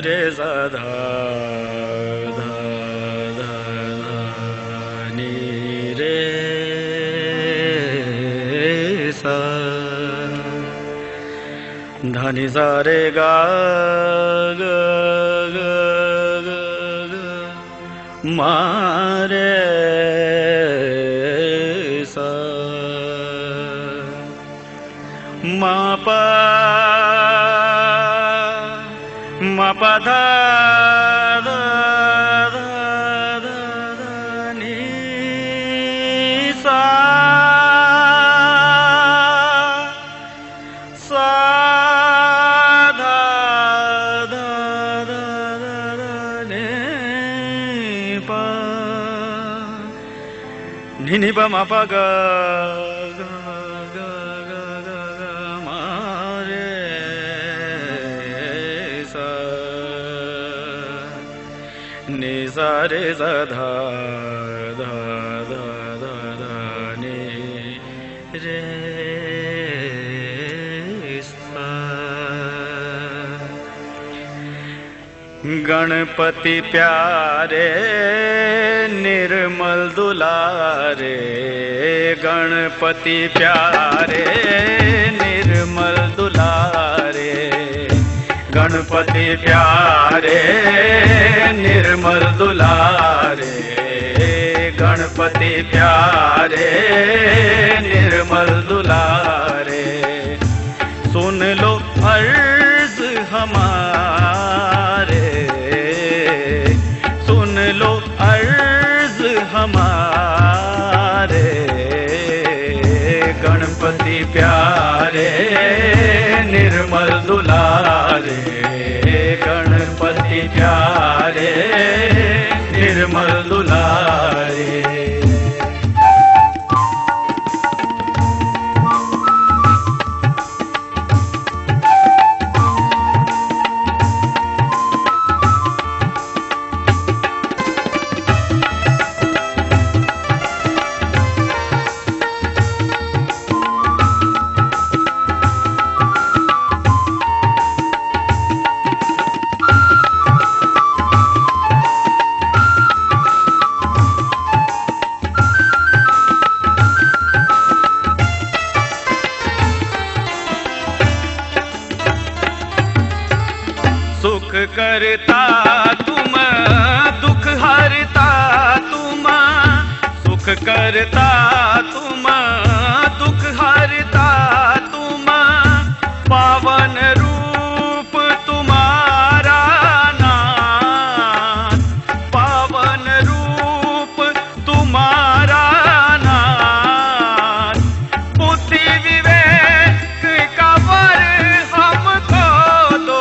रे सा धा धा धा नी रे सा धा नि सा रे गा ग ग ग ग मा रे सा मा पा मा पा धा धा धा धा धा नि सा सा धा धा धा धा धा नि पा नि पा मा पा गा सा रे सा धा धा धा धा धा नि रे सा गणपति प्यारे निर्मल दुलारे गणपति प्यारे निर्मल दुलारे गणपति प्यारे निर्मल दुलारे गणपति प्यारे निर्मल दुलारे सुन लो अर्ज हमारे सुन लो अर्ज हमारे गणपति प्यारे निर्मल दुलारे गणपति प्यारे निर्मल दुलारे सुख करता तुम दुख हरता तुम सुख करता तुम दुख हरता तुम पावन रूप तुम्हारा नाथ पावन रूप तुम्हारा नाथ बुद्धि विवेक का वर हमको दो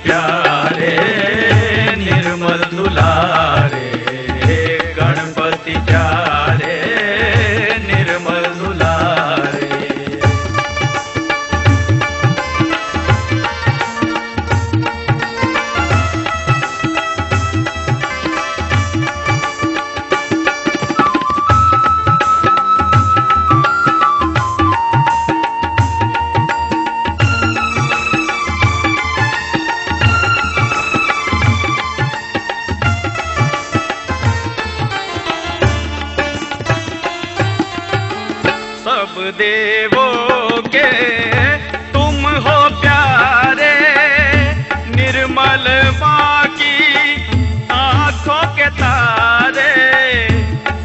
प्यारे निर्मल दुलारे गणपति प्यारे निर्मल दुलारे देवों के तुम हो प्यारे निर्मल माँ की आँखों के तारे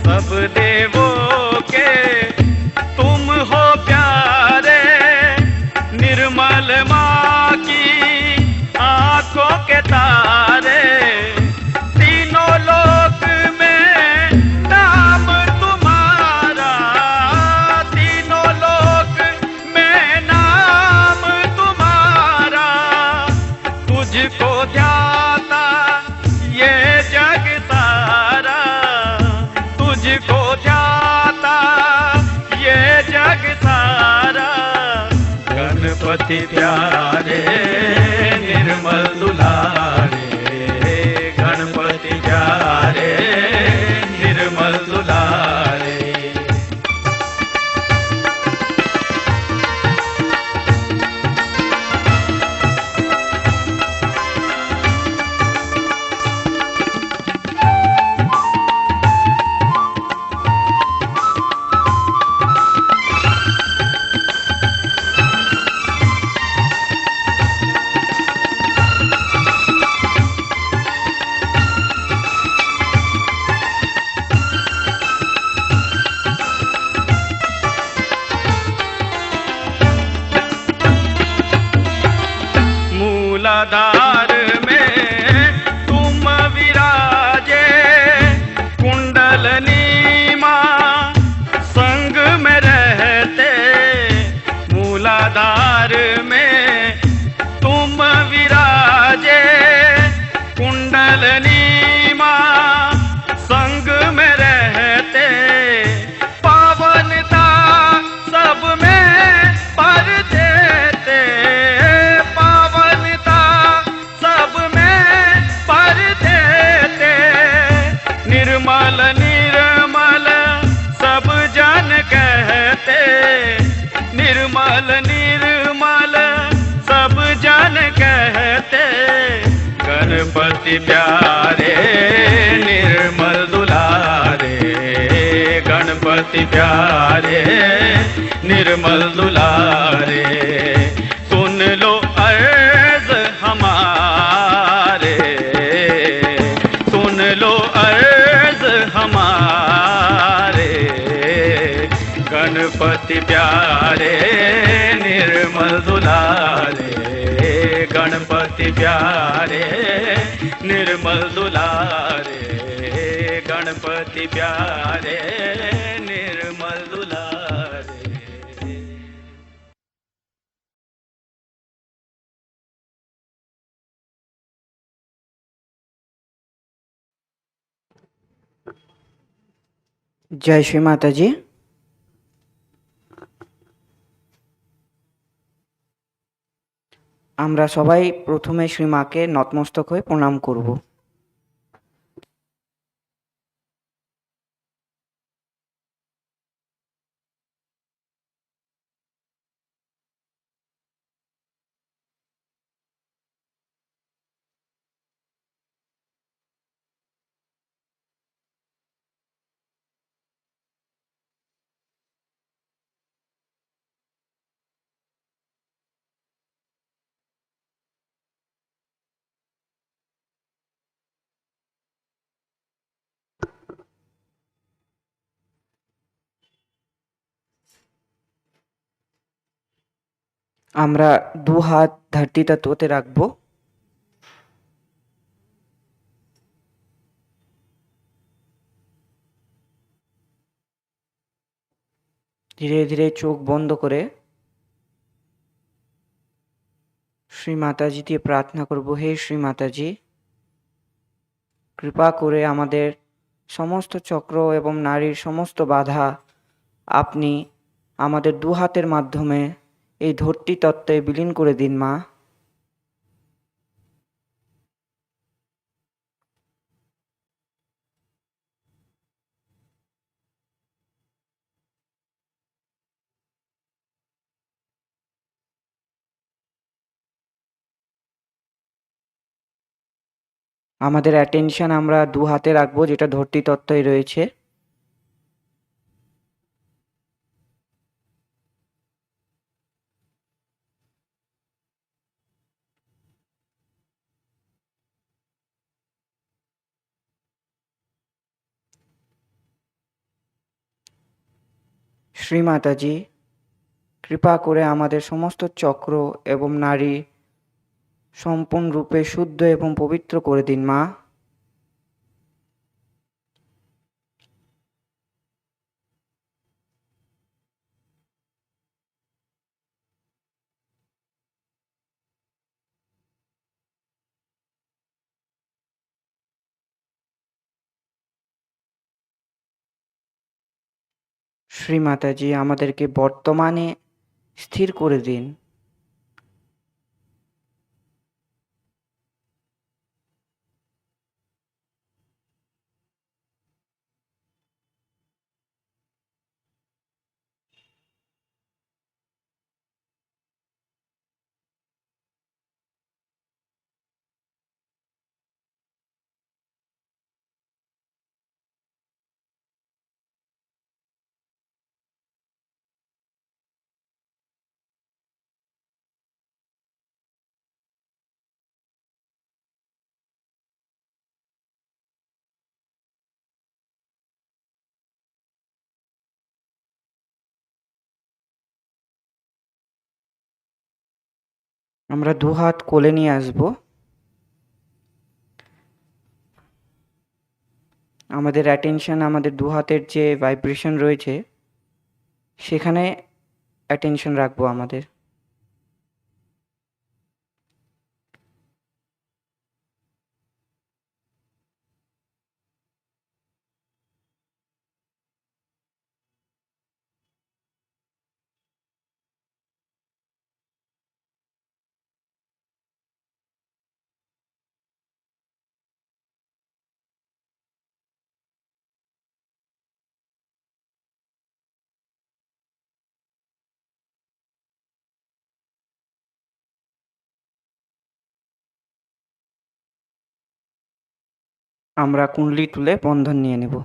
सब देवों के तुम हो प्यारे निर्मल माँ की आँखों के तारे तीनों लोक में नाम तुम्हारा तीनों लोक में नाम गणपति प्यारे निर्मल दुलारे, गणपति प्यारे निर्मल दुलारे। मूलाधार में तुम विराजे, कुंडलनी माँ संग में रहते। मूलाधार में तुम विराजे, कुंडलनी माँ संग में रहते। पावनता सब में पर देते, निर्मल निर्मल सब जन कहते। निर्मल निर्मल सब जन कहते। गणपति प्यारे निर्मल दुलारे, गणपति प्यारे निर्मल दुलारे। सुन लो अर्ज हमारे, सुन लो अर्ज हमारे। गणपति प्यारे निर्मल दुलारे, गणपति प्यारे निर्मल दुलारे, गणपति प्यारे निर्मल दुलारे। जय श्री माताजी। আমরা সবাই প্রথমে শ্রী মাকে নতমস্তক হয়ে প্রণাম করব। আমরা দু হাত ধরতি তত্ত্বতে রাখবো। ধীরে ধীরে চোখ বন্ধ করে শ্রী মাতাজি দিয়ে প্রার্থনা করব, হে শ্রী মাতাজি, কৃপা করে আমাদের সমস্ত চক্র এবং নারীর সমস্ত বাধা আপনি আমাদের দু হাতের মাধ্যমে এই ধরতি তত্ত্বে বিলীন করে দিন মা। আমাদের অ্যাটেনশন আমরা দু হাতে রাখবো, যেটা ধরতি তত্ত্বই রয়েছে। শ্রী মাতাজি, কৃপা করে আমাদের সমস্ত চক্র এবং নারী সম্পূর্ণরূপে শুদ্ধ এবং পবিত্র করে দিন মা। শ্রী মাতাজি, আমাদেরকে বর্তমানে স্থির করে দিন। আমরা দু হাত কোলে নিয়ে আসব। আমাদের অ্যাটেনশন আমাদের দু হাতের যে ভাইব্রেশন রয়েছে সেখানে অ্যাটেনশন রাখবো আমাদের। আমরা কুণ্ডলি তুলে বন্ধন নিয়ে নেব।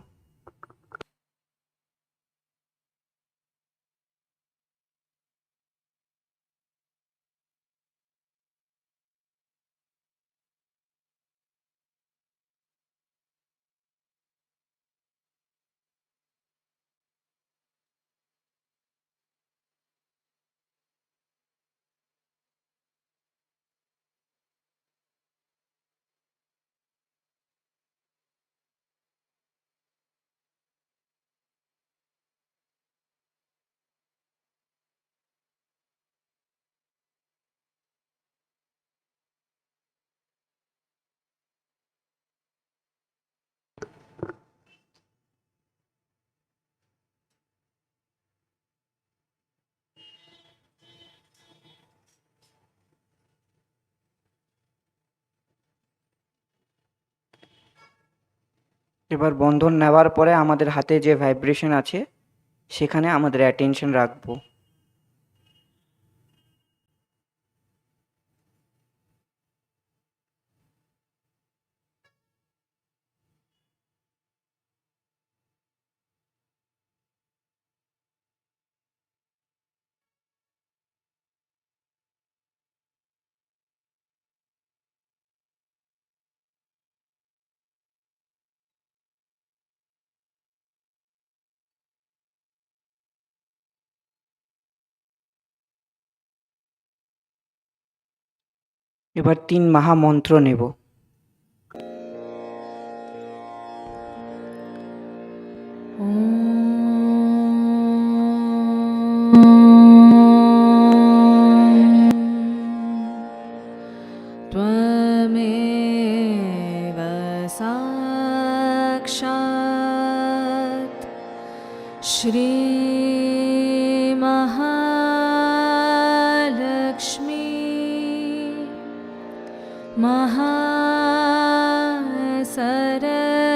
এবার বন্ধন নেওয়ার পরে আমাদের হাতে যে ভাইব্রেশন আছে সেখানে আমাদের অ্যাটেনশন রাখবো। এবার 3 মহামন্ত্র নেব। त्वमेव साक्षात् श्री महालक्ष्मी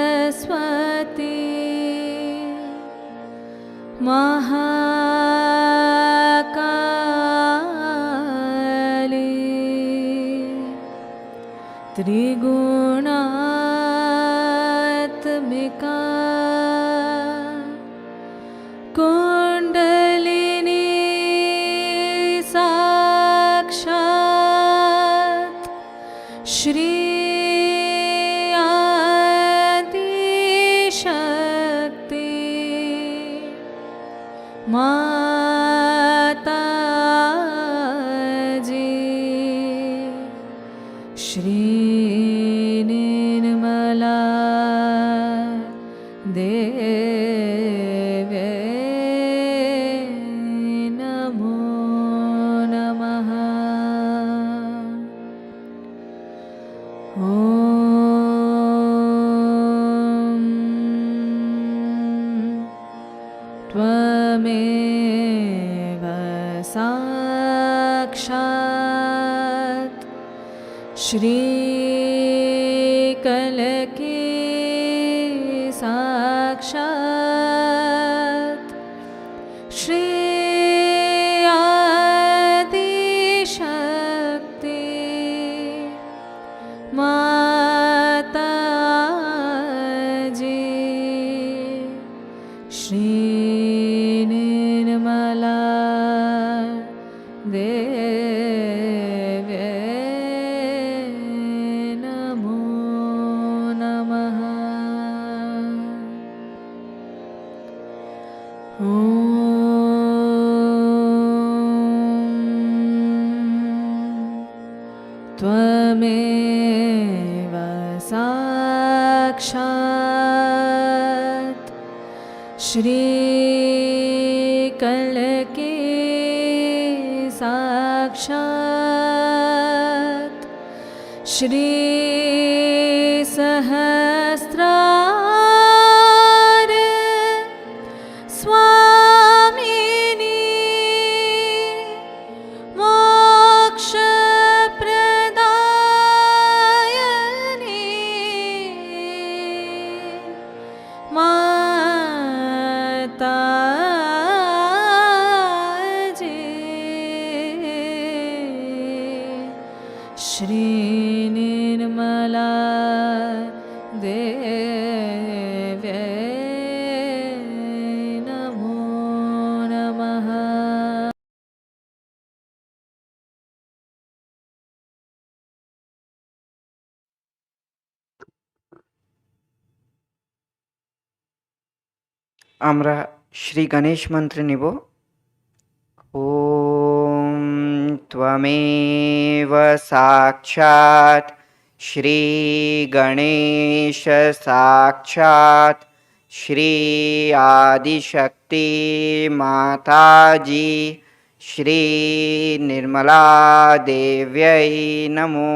महासरस्वती महाकाली त्रिगुणात्मिका कुंडलिनी साक्षात् श्री आदिशक्ति माताजी श्री निर्मला देवी नमो नमः। त्वमेव साक्षात् श्रीकलकी साक्षात् श्री आदिशक्ति माताजी श्री निर्मला देवी नमो नमः। त्वमेव साक्षात् श्रीकल्की साक्षात् श्रीसहस्रार स्वामिनी मोक्षप्रदायिनी माताजी श्री निर्मला देव्यै नमो नमः। আমরা শ্রী গণেশ মন্ত্রে নিব। ওম ত্বমেব সাক্ষাৎ শ্রী গণেশ সাক্ষাৎ শ্রী আদিশক্তি মাতাজি শ্রী নির্মলা দেব্যৈ নমো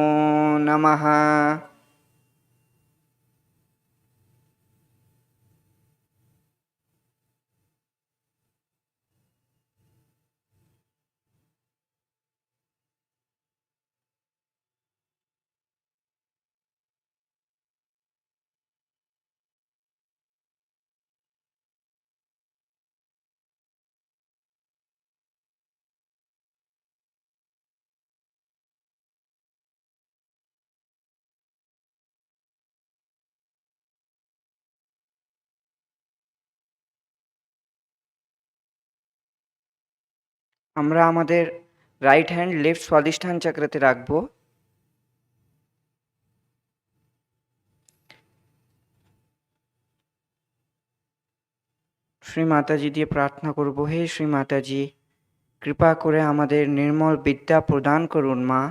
নমঃ। আমরা আমাদের রাইট হ্যান্ড লেফট স্বাধিষ্ঠান চক্রতে রাখব। শ্রী মাতাজি দিয়ে প্রার্থনা করব, হে শ্রী মাতাজি, কৃপা করে আমাদের নির্মল বিদ্যা প্রদান করুন মা।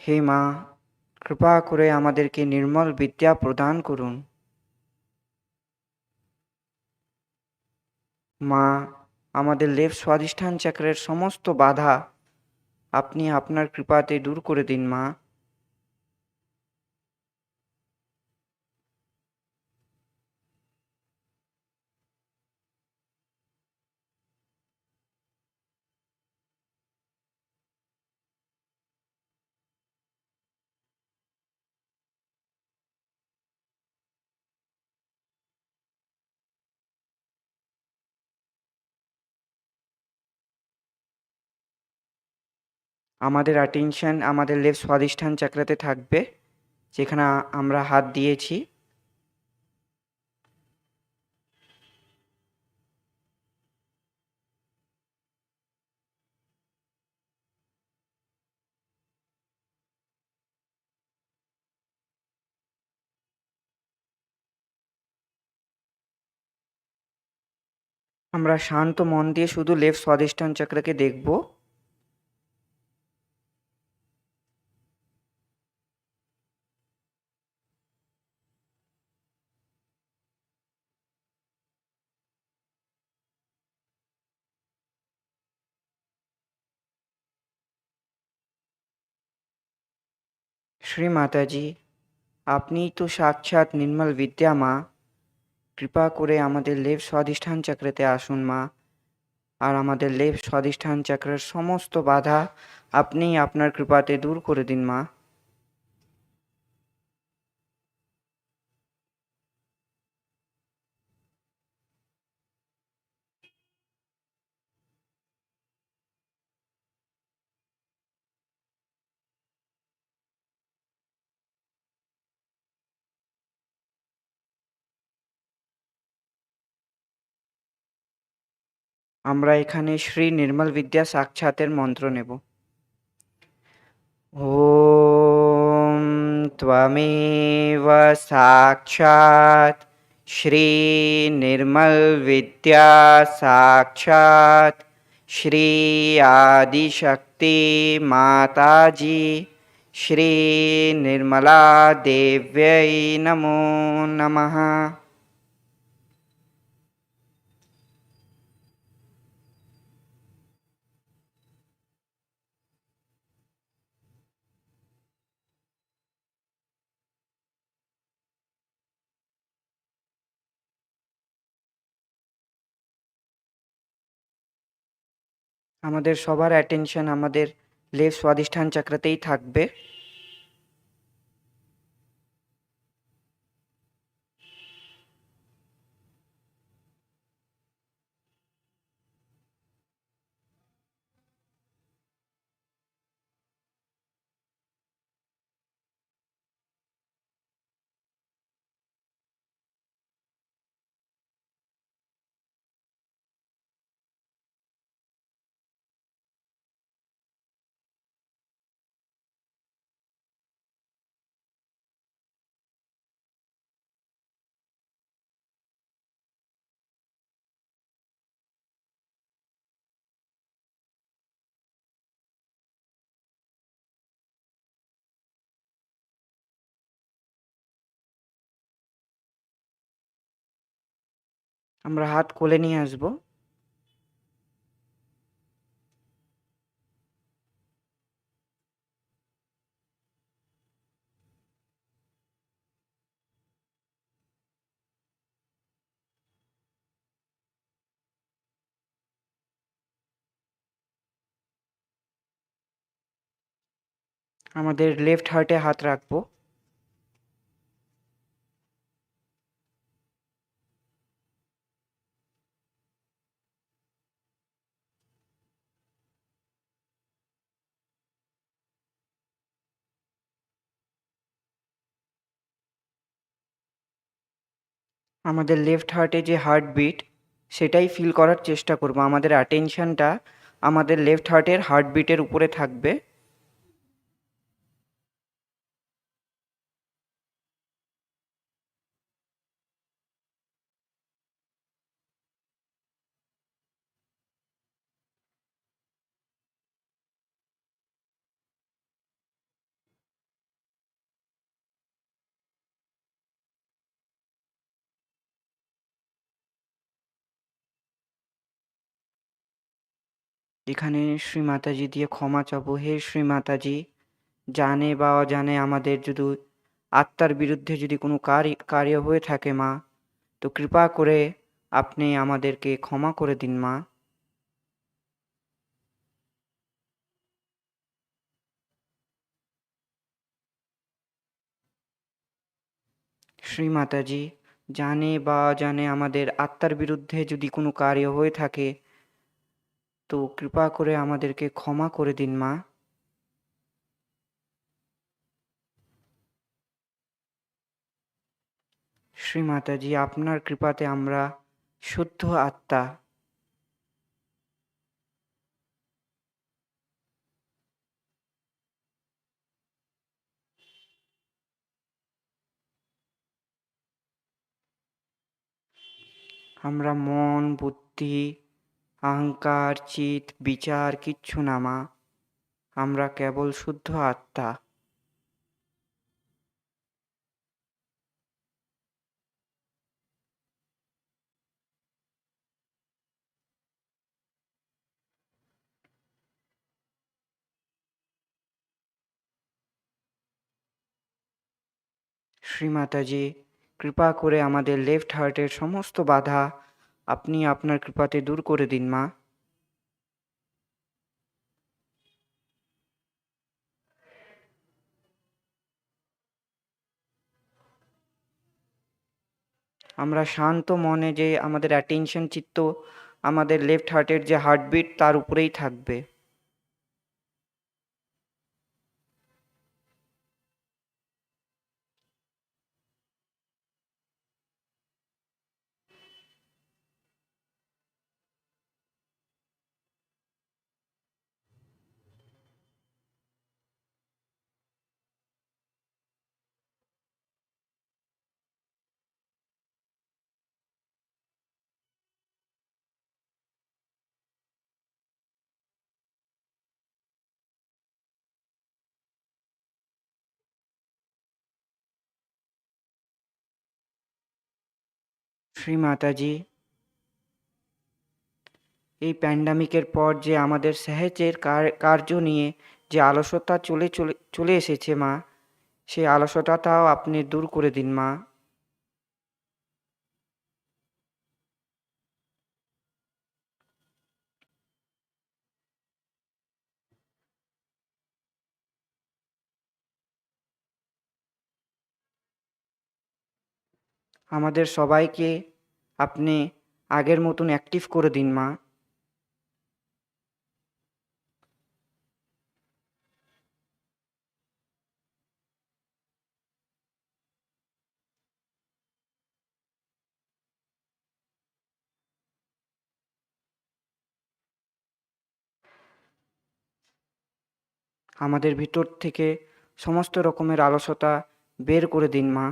হে মা, কৃপা করে আমাদেরকে নির্মল বিদ্যা প্রদান করুন। মা, আমাদের লেফট স্বাধিষ্ঠান চক্রের সমস্ত বাধা আপনি আপনার কৃপাতে দূর করে দিন মা। আমাদের অ্যাটেনশন আমাদের লেফট স্বাধিষ্ঠান চক্রতে থাকবে, যেখানে আমরা হাত দিয়েছি। আমরা শান্ত মন দিয়ে শুধু লেফট স্বাধিষ্ঠান চক্রকে দেখব। শ্রী মাতাজি, আপনিই তো সাক্ষাৎ নির্মল বিদ্যা মা। কৃপা করে আমাদের লেফট স্বাধিষ্ঠান চক্রতে আসুন মা, আর আমাদের লেফট স্বাধিষ্ঠান চক্রের সমস্ত বাধা আপনি আপনার কৃপাতে দূর করে দিন মা। আমরা এখানে শ্রী নির্মল বিদ্যা সাক্ষাতের মন্ত্র নেব। ওম ত্বমেব সাক্ষাৎ শ্রী নির্মল বিদ্যা সাক্ষাৎ শ্রী আদি শক্তি মাতাজি শ্রী নির্মলা দেব্যৈ নমো নমঃ। আমাদের সবার অ্যাটেনশন আমাদের লেফট স্বাধিষ্ঠান চক্রতেই থাকবে। আমরা হাত কোলে নিয়ে আসব। আমাদের লেফট হার্টে হাত রাখবো। আমাদের লেফট হার্টে যে হার্টবিট সেটাই ফিল করার চেষ্টা করব। আমাদের অ্যাটেনশনটা আমাদের লেফট হার্টের হার্টবিটের উপরে থাকবে। এখানে শ্রী মাতাজি দিয়ে ক্ষমা চাবো। হে শ্রী মাতাজি, জানে বা অজানে আমাদের যদি আত্মার বিরুদ্ধে যদি কোনো কার্য হয়ে থাকে মা, তো কৃপা করে আপনি আমাদেরকে ক্ষমা করে দিন মা। শ্রী মাতাজি, জানে বা অজানে আমাদের আত্মার বিরুদ্ধে যদি কোনো কার্য হয়ে থাকে তো কৃপা করে আমাদেরকে ক্ষমা করে দিন মা। শ্রী মাতাজি, আপনার কৃপাতে আমরা শুদ্ধ আত্মা। আমরা মন, বুদ্ধি, অহংকার, চিত, বিচার কিচ্ছু না মা। আমরা কেবল শুদ্ধ আত্মা। শ্রী মাতাজি, কৃপা করে আমাদের লেফট হার্টের সমস্ত বাধা আপনি আপনার কৃপাতে দূর করে দিন মা। আমরা শান্ত মনে যে আমাদের অ্যাটেনশন চিত্ত আমাদের লেফট হার্টের যে হার্টবিট তার উপরেই থাকবে। শ্রী মাতাজি, এই প্যান্ডামিকের পর যে আমাদের সাহায্যের কার্য নিয়ে যে আলস্যতা চলে এসেছে মা, সেই আলস্যতাটাও আপনি দূর করে দিন মা। আমাদের সবাইকে আপনি আগের মতন অ্যাক্টিভ করে দিন মা। আমাদের ভিতর থেকে সমস্ত রকমের আলস্যতা বের করে দিন মা।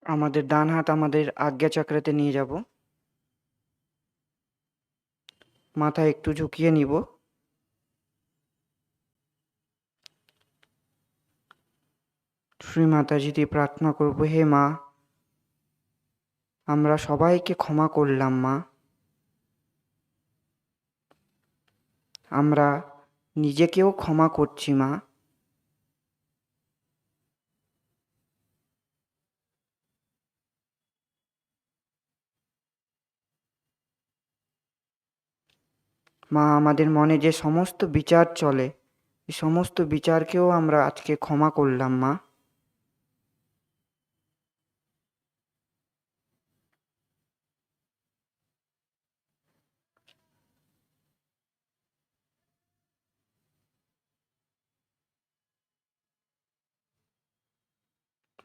আমাদের ডান হাত আমাদের আজ্ঞা চক্রাতে নিয়ে যাব। মাথা একটু ঝুঁকিয়ে নিব। শ্রী মাতাজি দিয়ে প্রার্থনা করব, হে মা, আমরা সবাইকে ক্ষমা করলাম মা। আমরা নিজেকেও ক্ষমা করছি মা। মা, আমাদের মনে যে সমস্ত বিচার চলে, এই সমস্ত বিচারকেও আমরা আজকে ক্ষমা করলাম মা।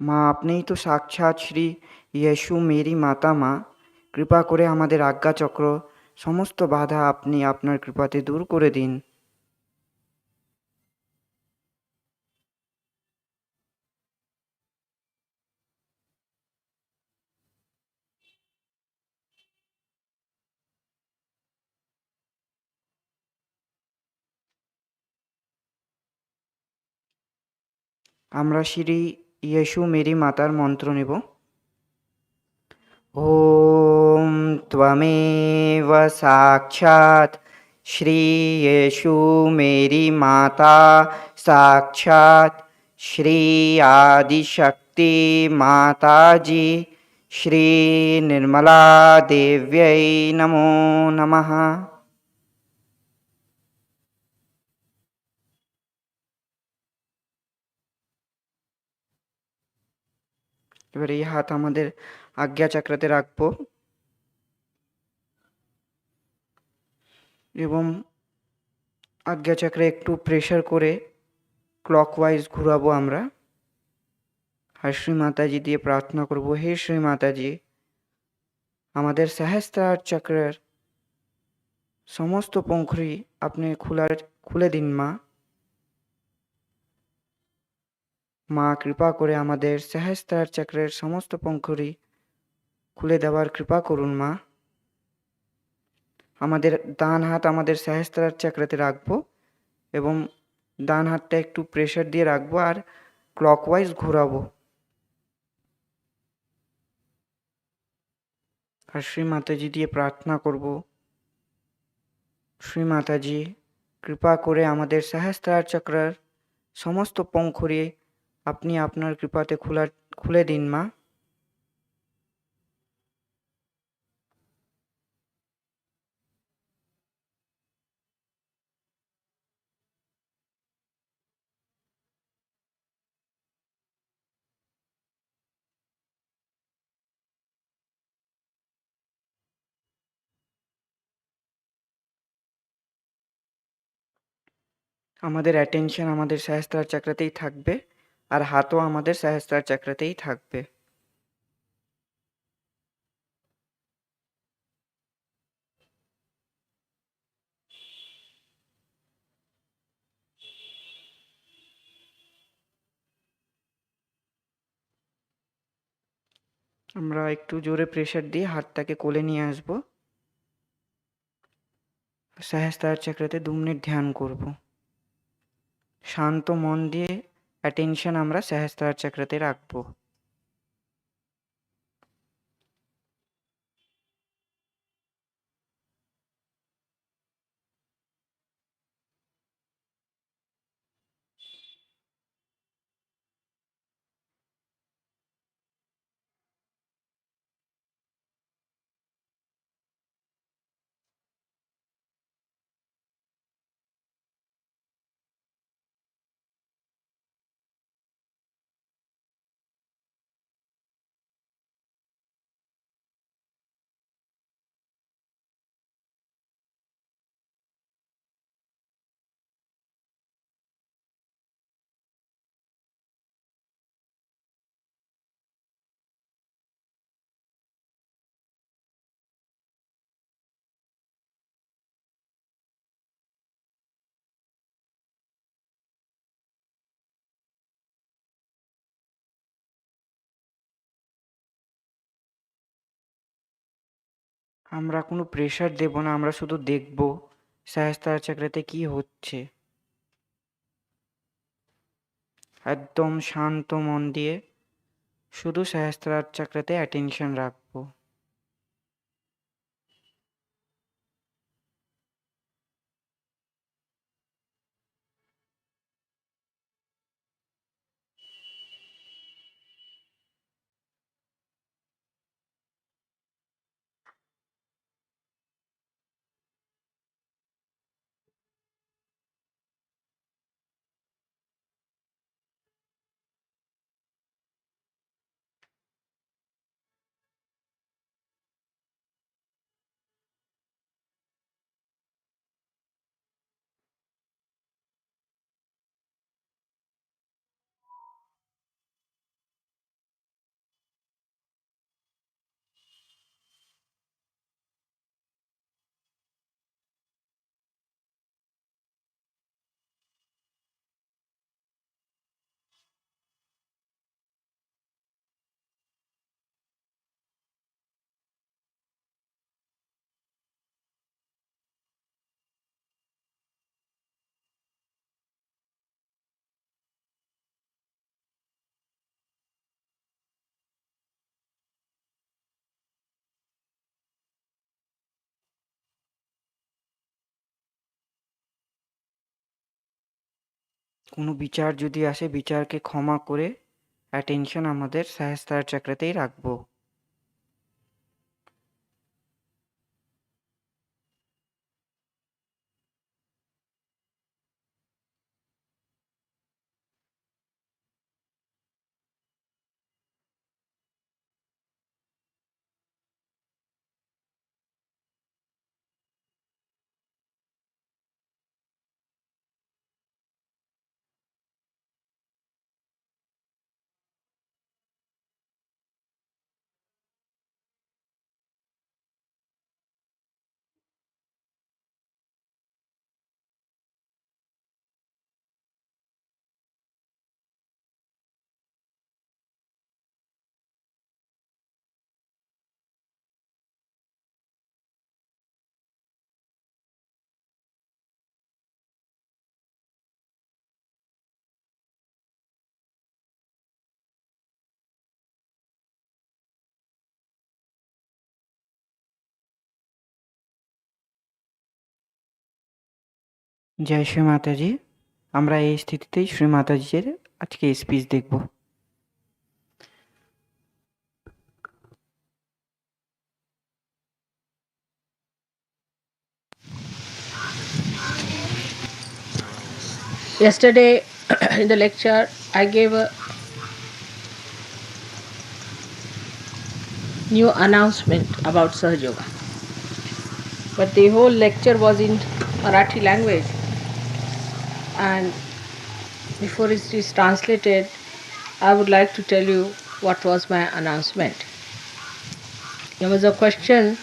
মা, আপনিই তো সাক্ষাৎ শ্রী ইয়েশু মেরি মাতা মা। কৃপা করে আমাদের আজ্ঞাচক্র সমস্ত বাধা আপনি আপনার কৃপাতে দূর করে দিন। আমরা শ্রী ইয়েশু মেরি মাতার মন্ত্র নেব। ওম ত্বমেব সাক্ষাৎ শ্রী ইয়েশু মেরি মাতা, সাক্ষাৎ শ্রী আদিশক্তি মাতাজি শ্রী নির্মলা দেব্যৈ নমো নমঃ। এবার এই হাত আমাদের আজ্ঞা চক্রাতে রাখবো এবং আজ্ঞা চক্রে একটু প্রেসার করে ক্লকওয়াইজ ঘোরাবো আমরা। আর শ্রী মাতাজি দিয়ে প্রার্থনা করব, হে শ্রী মাতাজি, আমাদের সহস্রার চক্রের সমস্ত পঙ্খরি আপনি খুলে দিন মা। মা, কৃপা করে আমাদের সহস্রার চক্রের সমস্ত পঙ্খরি খুলে দেওয়ার কৃপা করুন মা। আমাদের ডান হাত আমাদের সহস্রার চক্রাতে রাখবো এবং ডান হাতটা একটু প্রেসার দিয়ে রাখবো আর ক্লকওয়াইজ ঘোরাবো। আর শ্রী মাতাজি দিয়ে প্রার্থনা করব, শ্রী মাতাজি, কৃপা করে আমাদের সহস্রার চক্রের সমস্ত পঙ্খরি আপনি আপনার কৃপাতে খুলে দিন মা। আমাদের অ্যাটেনশন আমাদের সহস্রার চক্রতেই থাকবে আর হাতও আমাদের সহস্রার চক্রতেই থাকবে। আমরা একটু জোরে প্রেশার দিয়ে হাতটাকে কোলে নিয়ে আসব। সহস্রার চক্রতে 2 মিনিট ধ্যান করব। শান্ত মন দিয়ে অ্যাটেনশন আমরা সহস্রার চক্রতে রাখবো। আমরা কোনো প্রেশার দেব না, আমরা শুধু দেখব সহস্রার চক্রতে কি হচ্ছে। একদম শান্ত মন দিয়ে শুধু সহস্রার চক্রতে অ্যাটেনশন রাখবো। কোনো বিচার যদি আসে, বিচারকে ক্ষমা করে অ্যাটেনশন আমাদের সহস্রার চক্রতেই রাখবো। জয় শ্রী মাতাজি। আমরা এই স্থিতিতেই শ্রী মাতাজির আজকে স্পিচ দেখব। Yesterday in the lecture I gave a new announcement about Sahaja Yoga, but the whole lecture was in Marathi language, And before it is translated, I would like to tell you what was my announcement. There was a question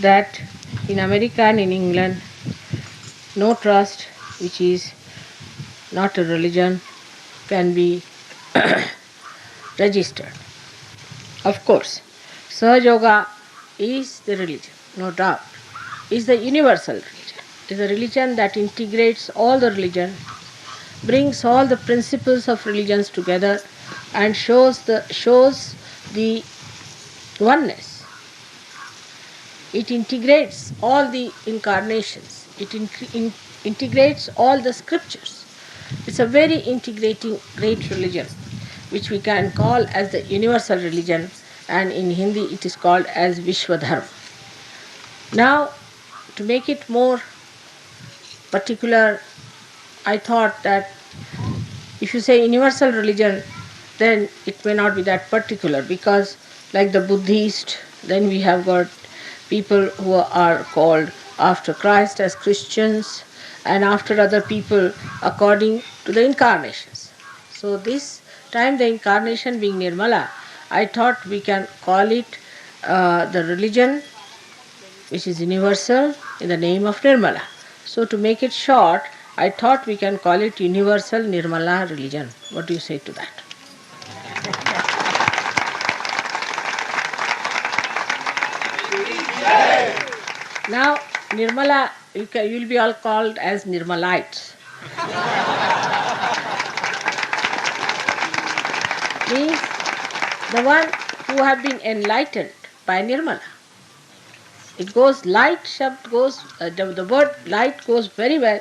that in America and in England, no trust, which is not a religion, can be registered. Of course, Sahaja Yoga is the religion, no doubt. It's the universal religion. It's a religion that integrates all the religion, brings all the principles of religions together, and shows the oneness. It integrates all the incarnations. It integrates all the scriptures. It's a very integrating great religion, which we can call as the universal religion, and in Hindi it is called as Vishwadharma. Now, to make it more particular, I thought that if you say universal religion, then it may not be that particular, because like the Buddhist, then we have got people who are called after Christ as Christians, and after other people according to the incarnations. So this time the incarnation being Nirmala, I thought we can call it the religion which is universal in the name of Nirmala. So to make it short, I thought we can call it universal Nirmala religion. What do you say to that? Now, Nirmala, you'll be all called as Nirmalites. Means the one who have been enlightened by Nirmala. It goes, light shabd goes, the word light goes very well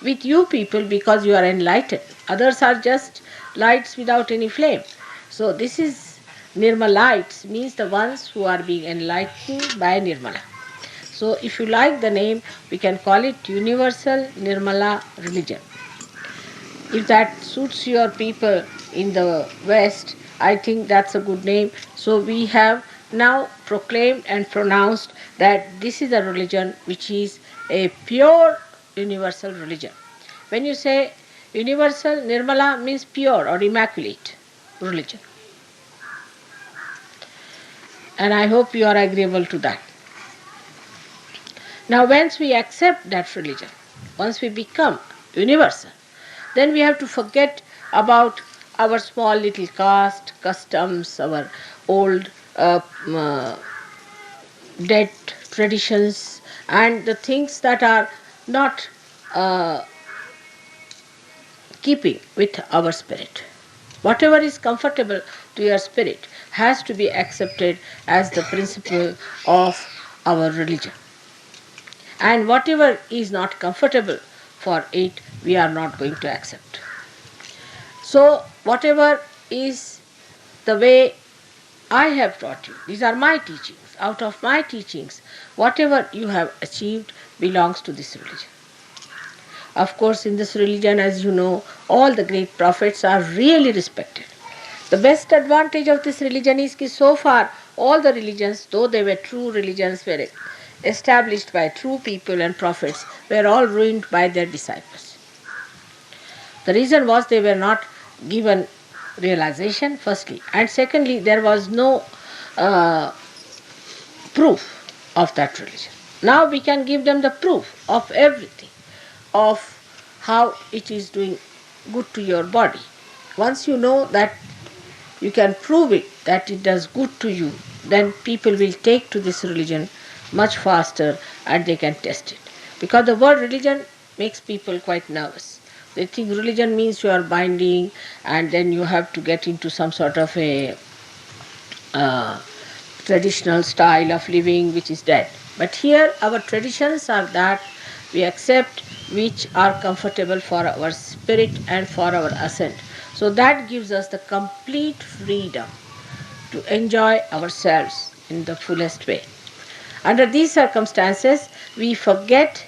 with you people because you are enlightened. Others are just lights without any flame. So this is Nirmalites, means the ones who are being enlightened by Nirmala. So if you like the name, we can call it Universal Nirmala Religion. If that suits your people in the West, I think that's a good name. So we have now proclaimed and pronounced that this is a religion which is a pure universal religion. When you say universal, Nirmala means pure or immaculate religion. And I hope you are agreeable to that. Now once we accept that religion, once we become universal, then we have to forget about our small little caste, customs, our old dead traditions, and the things that are not keeping with our spirit. Whatever is comfortable to your spirit has to be accepted as the principle of our religion. And whatever is not comfortable for it, we are not going to accept. So, whatever is the way I have taught you, these are my teachings. Out of my teachings, whatever you have achieved belongs to this religion. Of course, in this religion, as you know, all the great prophets are really respected. The best advantage of this religion is that so far all the religions, though they were true religions, were established by true people and prophets, were all ruined by their disciples. The reason was they were not given realization, firstly, and secondly, there was no proof of that religion. Now we can give them the proof of everything, of how it is doing good to your body. Once you know that you can prove it, that it does good to you, then people will take to this religion much faster and they can test it. Because the word religion makes people quite nervous. They think religion means you are binding and then you have to get into some sort of a traditional style of living which is dead. But here our traditions are that we accept which are comfortable for our spirit and for our ascent. So that gives us the complete freedom to enjoy ourselves in the fullest way. Under these circumstances, we forget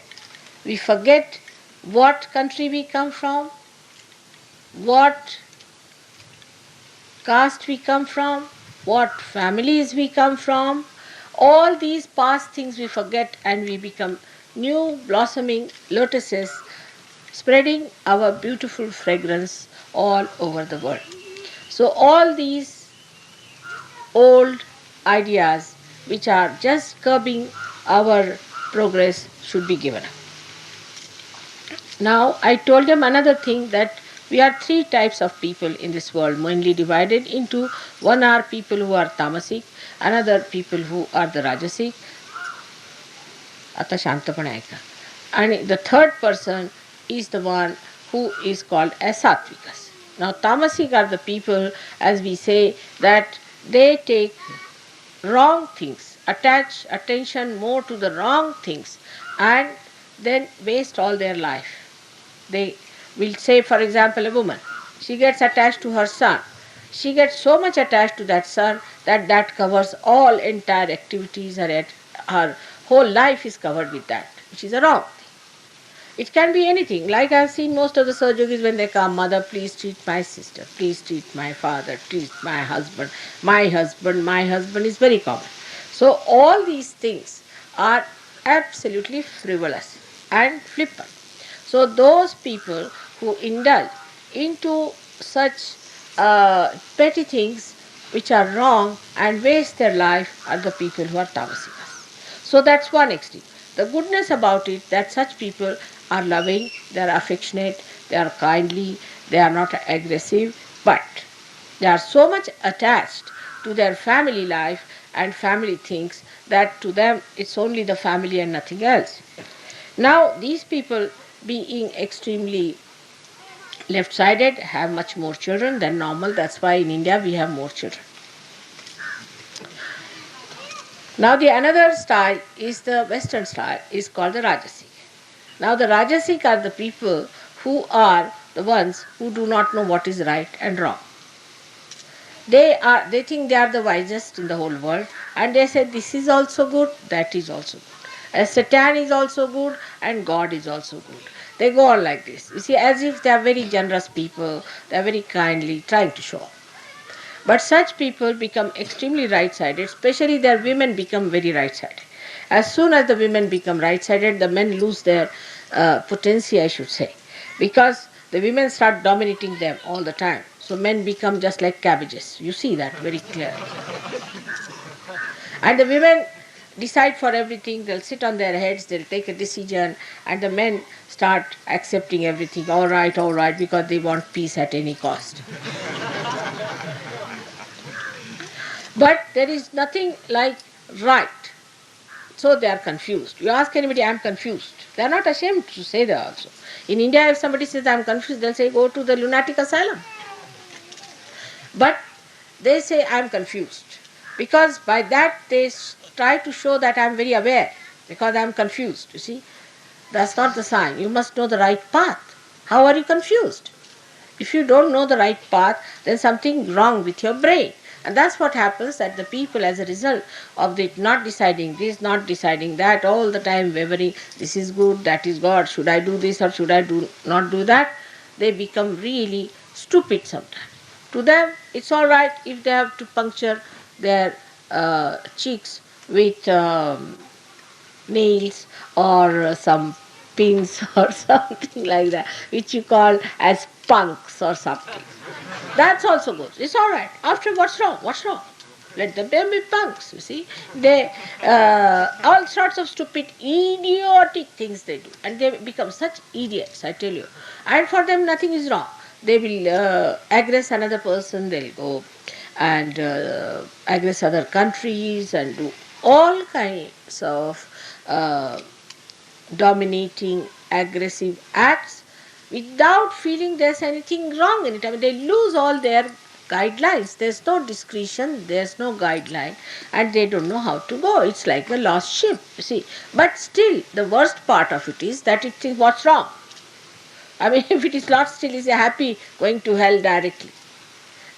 what country we come from, what caste we come from, what families we come from. All these past things we forget and we become new blossoming lotuses spreading our beautiful fragrance all over the world. So all these old ideas which are just curbing our progress should be given up. Now, I told them another thing, that we are three types of people in this world, mainly divided into: one are people who are tamasic, another people who are the rajasic, Ata Shantapana Aika, and the third person is the one who is called as sattvikas. Now, tamasic are the people, as we say, that they take wrong things, attach attention more to the wrong things, and then waste all their life. They will say, for example, a woman, she gets attached to her son. She gets so much attached to that son that that covers all entire activities. Her whole life is covered with that, which is a wrong thing. It can be anything. Like I've seen most of the Sahaja Yogis when they come, mother, please treat my sister, please treat my father, treat my husband, my husband is very common. So all these things are absolutely frivolous and flippant. So those people who indulge into such petty things which are wrong and waste their life are the people who are tamasikas. So that's one extreme. The goodness about it, that such people are loving, they are affectionate, they are kindly, they are not aggressive, but they are so much attached to their family life and family things that to them it's only the family and nothing else. Now these people, being extremely left-sided, have much more children than normal. That's why in India we have more children. Now the another style is the Western style, is called the Rajasic. Now the Rajasic are the people who are the ones who do not know what is right and wrong. They think they are the wisest in the whole world, and they say this is also good, that is also good. As Satan is also good and God is also good. They go on like this. You see, as if they are very generous people, they are very kindly trying to show off. But such people become extremely right-sided, especially their women become very right-sided. As soon as the women become right-sided, the men lose their potency, I should say, because the women start dominating them all the time. So men become just like cabbages. You see that very clearly. And the women decide for everything, they'll sit on their heads, they'll take a decision, and the men start accepting everything, all right, because they want peace at any cost. But there is nothing like right. So they are confused. You ask anybody, I'm confused. They are not ashamed to say that also. In India, if somebody says, I'm confused, they'll say, go to the lunatic asylum. But they say, I'm confused. Because by that they try to show that I'm very aware, because I'm confused, you see. That's not the sign. You must know the right path. How are you confused? If you don't know the right path, then something wrong with your brain. And that's what happens, that the people, as a result of it not deciding this, not deciding that, all the time wavering, this is good, that is God, should I do this or should I not do that, they become really stupid sometimes. To them, it's all right if they have to puncture their cheeks with nails or some pins or something like that, which you call as punks or something. That's also good. It's all right. After, what's wrong? What's wrong? Let them be punks, you see. They, all sorts of stupid, idiotic things they do. And they become such idiots, I tell you. And for them, nothing is wrong. They will aggress another person, they'll go and aggress other countries and do all kinds of dominating, aggressive acts without feeling there's anything wrong in it. I mean, they lose all their guidelines. There's no discretion, there's no guideline, and they don't know how to go. It's like a lost ship, you see. But still, the worst part of it is that it thinks what's wrong. I mean, if it is lost, still is happy going to hell directly.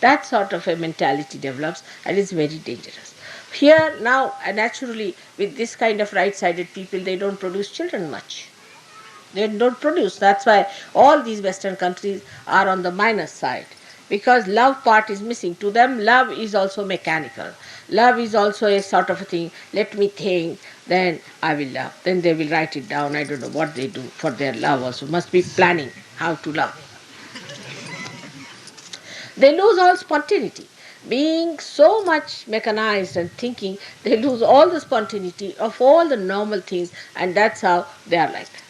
That sort of a mentality develops, and is very dangerous. Here now, naturally, with this kind of right-sided people, they don't produce children much. They don't produce. That's why all these Western countries are on the minus side. because love part is missing. To them, love is also mechanical. Love is also a sort of a thing, let me think, then I will love. Then they will write it down. I don't know what they do for their love also. Must be planning how to love. They lose all spontaneity. Being so much mechanized and thinking, they lose all the spontaneity of all the normal things, and that's how they are like that.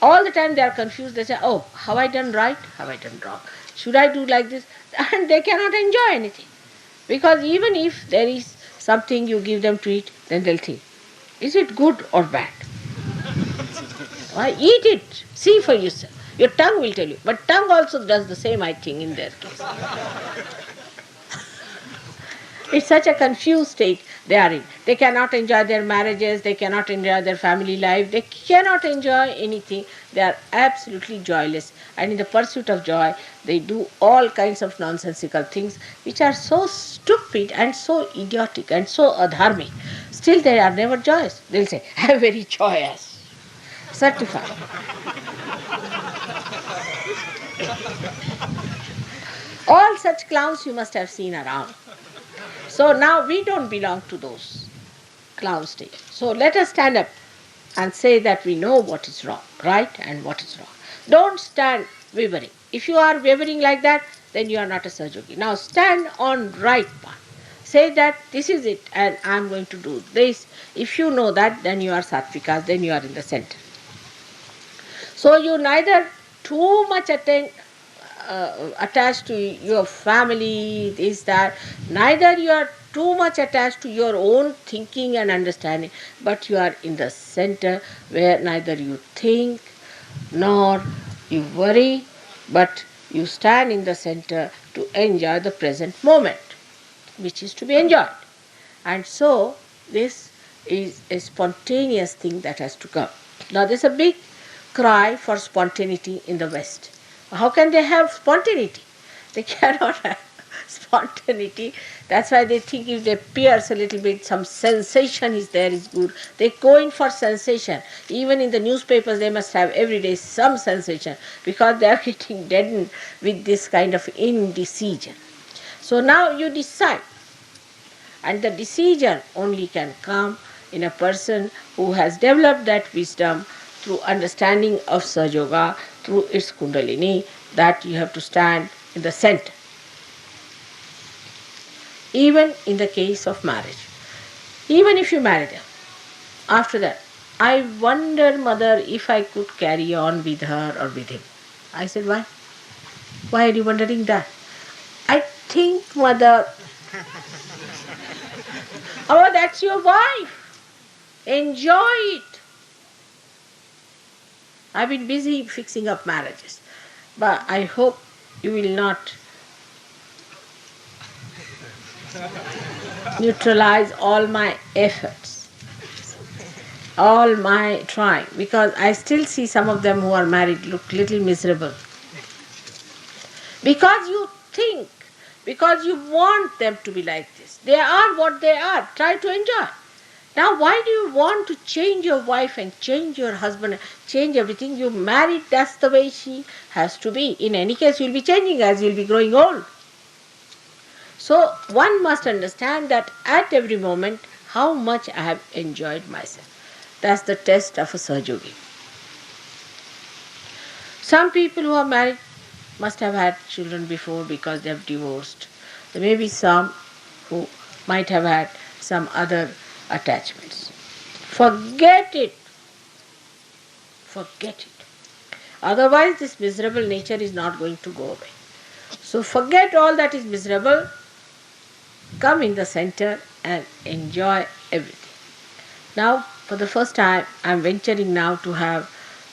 All the time they are confused. They say, oh, have I done right? Have I done wrong? Should I do like this? And they cannot enjoy anything. Because even if there is something you give them to eat, then they'll think, is it good or bad? Why, eat it. See for yourself. Your tongue will tell you. But tongue also does the same, I think, in their case. It's such a confused state they are in. They cannot enjoy their marriages, they cannot enjoy their family life, they cannot enjoy anything. They are absolutely joyless. And in the pursuit of joy, they do all kinds of nonsensical things which are so stupid and so idiotic and so adharmic. Still they are never joyous. They'll say, I am very joyous. Certified. All such clowns you must have seen around. So now we don't belong to those clown stage. So let us stand up and say that we know what is wrong, right, and what is wrong. Don't stand wavering. If you are wavering like that, then you are not a Sahaja Yogi. Now stand on right path. Say that this is it and I am going to do this. If you know that, then you are Sattvikas, then you are in the center. So you neither too much attached to your family, this, that, neither you are too much attached to your own thinking and understanding, but you are in the center where neither you think nor you worry, but you stand in the center to enjoy the present moment, which is to be enjoyed. And so this is a spontaneous thing that has to come. Now there's a big cry for spontaneity in the West. How can they have spontaneity? They cannot have spontaneity. That's why they think if they pierce a little bit, some sensation is there is good. They go in for sensation. Even in the newspapers they must have every day some sensation because they are getting deadened with this kind of indecision. So now you decide. And the decision only can come in a person who has developed that wisdom through understanding of Sahaja Yoga, through its Kundalini, that you have to stand in the center. Even in the case of marriage. Even if you marry them, after that, I wonder, mother, if I could carry on with her or with him. I said, why? Why are you wondering that? I think, mother, oh, that's your wife. Enjoy it. I've been busy fixing up marriages, but I hope you will not neutralize all my efforts, all my trying, because I still see some of them who are married look little miserable. Because you think, because you want them to be like this. They are what they are. Try to enjoy. Now, why do you want to change your wife and change your husband, change everything? You married, that's the way she has to be. In any case, you'll be changing as you'll be growing old. So, one must understand that at every moment, how much I have enjoyed myself. That's the test of a Sahaja Yogi. Some people who are married must have had children before because they have divorced. There may be some who might have had some other attachments. Forget it. Forget it. Otherwise this miserable nature is not going to go away. So forget all that is miserable, come in the center and enjoy everything. Now for the first time I am venturing now to have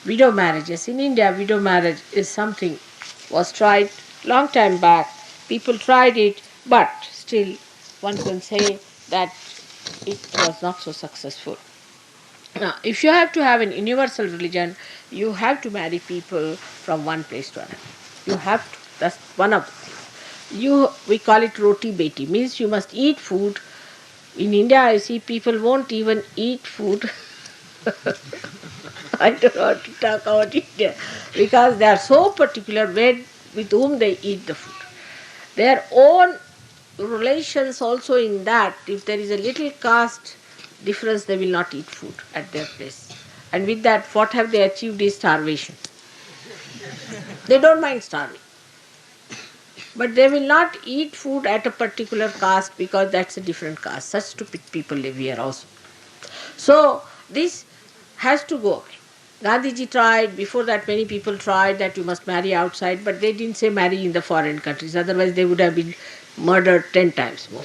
widow marriages. In India, widow marriage is something was tried long time back. People tried it, but still one can say that it was not so successful. Now, if you have to have an universal religion, you have to marry people from one place to another. You have to. That's one of the things. We call it roti beti, means you must eat food. In India, I see people won't even eat food. I don't want to talk about India because they are so particular with whom they eat the food. their own relations also in that. If there is a little caste difference, they will not eat food at their place. And with that, what have they achieved is starvation. They don't mind starving. But they will not eat food at a particular caste because that's a different caste. Such stupid people live here also. So this has to go away. Gandhiji tried, before that many people tried that you must marry outside, but they didn't say marry in the foreign countries, otherwise they would have been murdered 10 times more.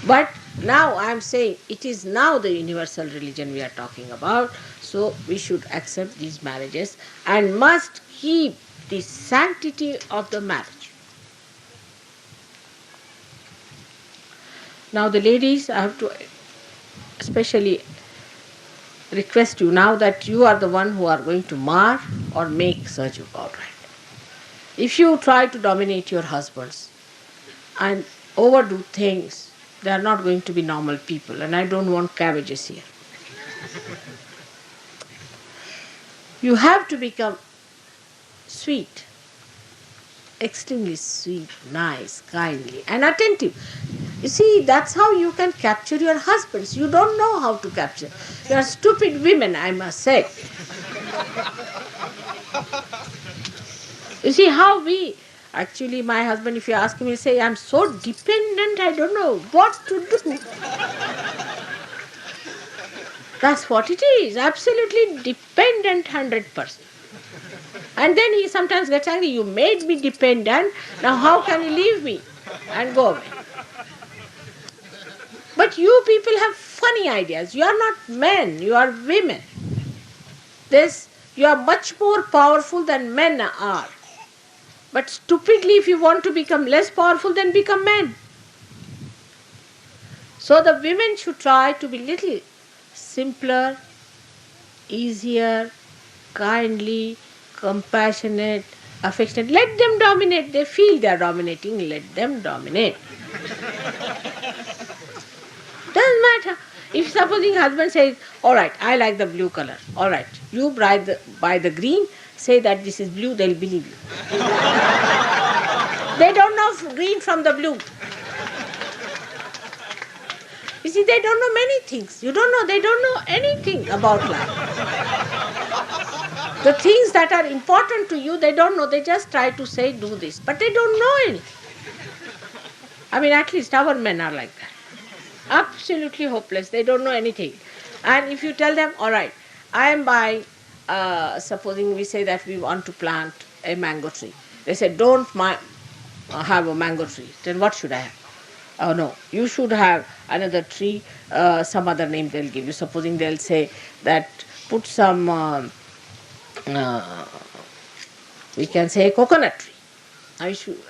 But now I am saying it is now the universal religion we are talking about, so we should accept these marriages and must keep the sanctity of the marriage. Now the ladies, I have to especially request you now that you are the one who are going to mar or make Sahaja Yoga all right. If you try to dominate your husbands and overdo things, they are not going to be normal people, and I don't want cabbages here. You have to become sweet, extremely sweet, nice, kindly, and attentive. You see, that's how you can capture your husbands. You don't know how to capture. You are stupid women, I must say. You see how we, actually my husband, if you ask him, he'll say, I'm so dependent, I don't know what to do. That's what it is, absolutely dependent 100%. And then he sometimes gets angry, you made me dependent, now how can you leave me and go away? But you people have funny ideas. You are not men, you are women. You are much more powerful than men are. But stupidly, if you want to become less powerful, then become men. So the women should try to be little simpler, easier, kindly, compassionate, affectionate. Let them dominate. They feel they are dominating. Let them dominate. Doesn't matter. If supposing husband says, all right, I like the blue color. All right, you buy the green, say that this is blue, they'll believe you. They don't know green from the blue. You see, they don't know many things. They don't know anything about life. The things that are important to you, they don't know. They just try to say, do this. But they don't know anything. I mean, at least our men are like that. Absolutely hopeless. They don't know anything. And if you tell them, all right, I am buying, supposing we say that we want to plant a mango tree. They say, don't have a mango tree. Then what should I have? Oh no, you should have another tree, some other name they'll give you. Supposing they'll say that put some, we can say a coconut tree.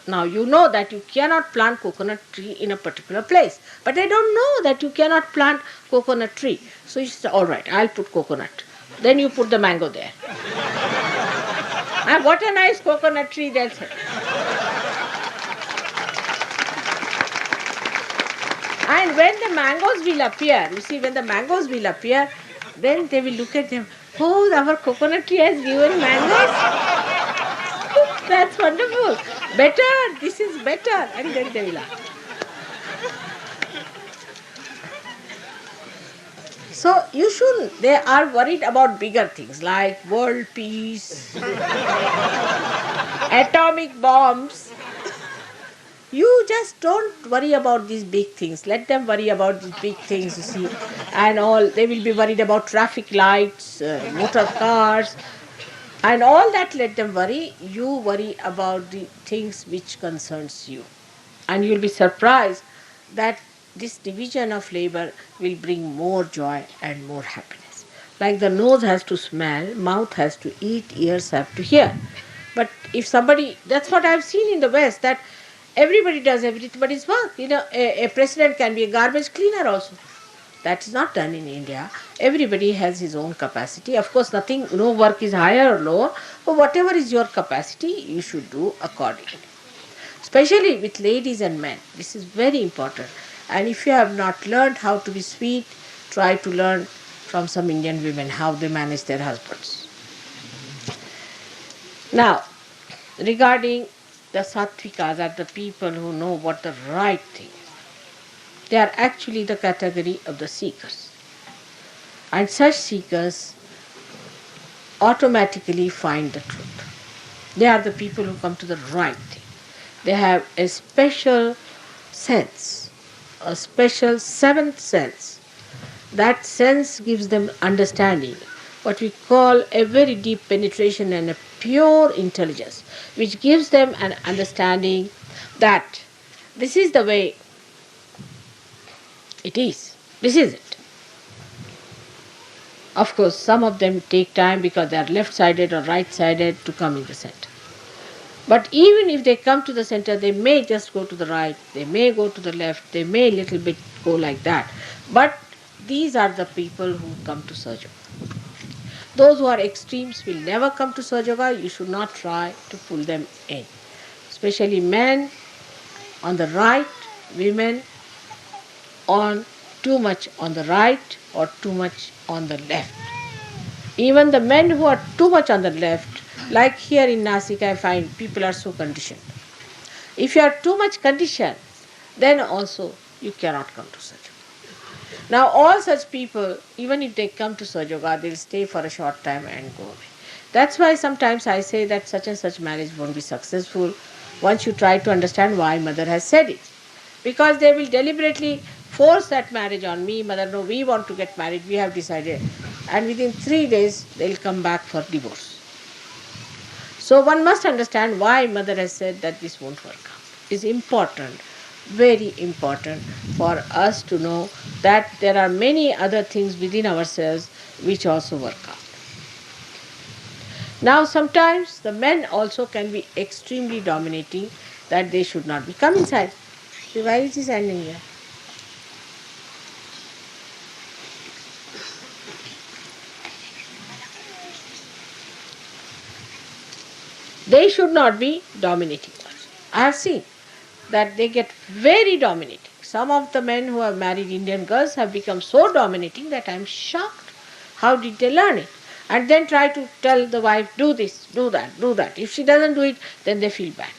Now you know that you cannot plant coconut tree in a particular place. But they don't know that you cannot plant coconut tree. So you say, all right, I'll put coconut. Then you put the mango there. And what a nice coconut tree, they'll say. And when the mangoes will appear, you see, when the mangoes will appear, then they will look at them. Oh, our coconut tree has given mangoes. That's wonderful. Better, this is better. And then they will laugh. So you shouldn't. They are worried about bigger things like world peace, atomic bombs. You just don't worry about these big things. Let them worry about these big things, you see. And all, they will be worried about traffic lights, motor cars, and all that let them worry. You worry about the things which concerns you. And you'll be surprised that this division of labor will bring more joy and more happiness. Like the nose has to smell, mouth has to eat, ears have to hear. But if somebody, that's what I've seen in the West, that everybody does everybody's work. You know, a president can be a garbage cleaner also. That is not done in India. Everybody has his own capacity. Of course, no work is higher or lower, but whatever is your capacity, you should do accordingly. Especially with ladies and men. This is very important. And if you have not learned how to be sweet, try to learn from some Indian women how they manage their husbands. Now, regarding the Sattvikas are the people who know what the right thing is. They are actually the category of the seekers. And such seekers automatically find the truth. They are the people who come to the right thing. They have a special sense, a special seventh sense. That sense gives them understanding, what we call a very deep penetration and a pure intelligence, which gives them an understanding that this is the way it is. This is it. Of course, some of them take time because they are left-sided or right-sided to come in the center. But even if they come to the center, they may just go to the right, they may go to the left, they may a little bit go like that. But these are the people who come to Sahaja Yoga. Those who are extremes will never come to Sahaja Yoga. You should not try to pull them in. Especially men on the right, women on too much on the right or too much on the left. Even the men who are too much on the left, like here in Nasik, I find people are so conditioned. If you are too much conditioned, then also you cannot come to Sahaja Yoga. Now all such people, even if they come to Sahaja Yoga, they'll stay for a short time and go away. That's why sometimes I say that such and such marriage won't be successful once you try to understand why mother has said it. Because they will deliberately force that marriage on me. Mother, no, we want to get married, we have decided. And within 3 days, they'll come back for divorce. So one must understand why mother has said that this won't work out. It's important, very important for us to know that there are many other things within ourselves which also work out. Now sometimes the men also can be extremely dominating, that they should not be. Come inside. See, why is he standing here? They should not be dominating us. I have seen that they get very dominating. Some of the men who have married Indian girls have become so dominating that I am shocked. How did they learn it? And then try to tell the wife, do this, do that, do that. If she doesn't do it, then they feel bad.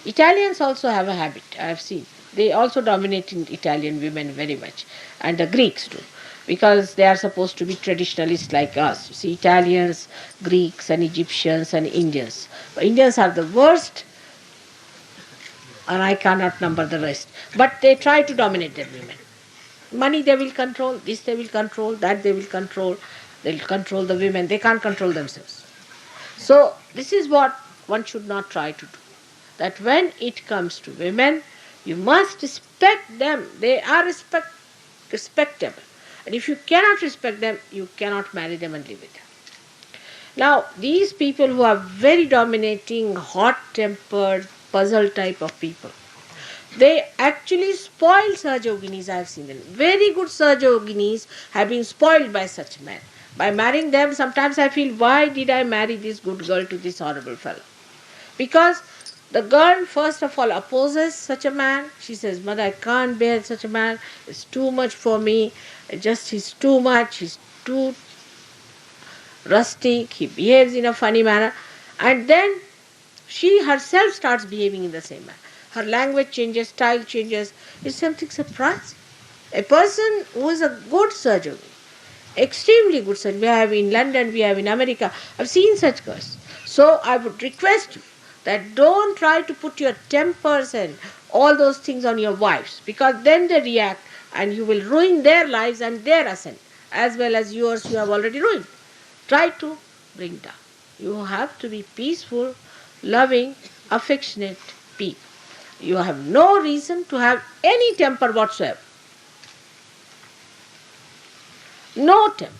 Italians also have a habit, I have seen. They also dominate in Italian women very much. And the Greeks too. Because they are supposed to be traditionalists like us. You see, Italians, Greeks and Egyptians and Indians. But Indians are the worst, and I cannot number the rest. But they try to dominate their women. Money they will control, this they will control, that they will control. They'll control the women. They can't control themselves. So this is what one should not try to do. That when it comes to women, you must respect them. They are respectable. And if you cannot respect them, you cannot marry them and live with them. Now, these people who are very dominating, hot-tempered, puzzle type of people, they actually spoil Sahaja Yoginis. I have seen them. Very good Sahaja Yoginis have been spoiled by such men. By marrying them, sometimes I feel, why did I marry this good girl to this horrible fellow? Because the girl, first of all, opposes such a man. She says, Mother, I can't bear such a man. It's too much for me. He's too much. He's too rustic. He behaves in a funny manner. And then she herself starts behaving in the same manner. Her language changes, style changes. It's something surprising. A person who is a good surgeon, extremely good surgeon, we have in London, we have in America, I've seen such girls. So I would request you that don't try to put your tempers and all those things on your wives, because then they react and you will ruin their lives and their ascent, as well as yours you have already ruined. Try to bring down. You have to be peaceful, loving, affectionate people. You have no reason to have any temper whatsoever. No temper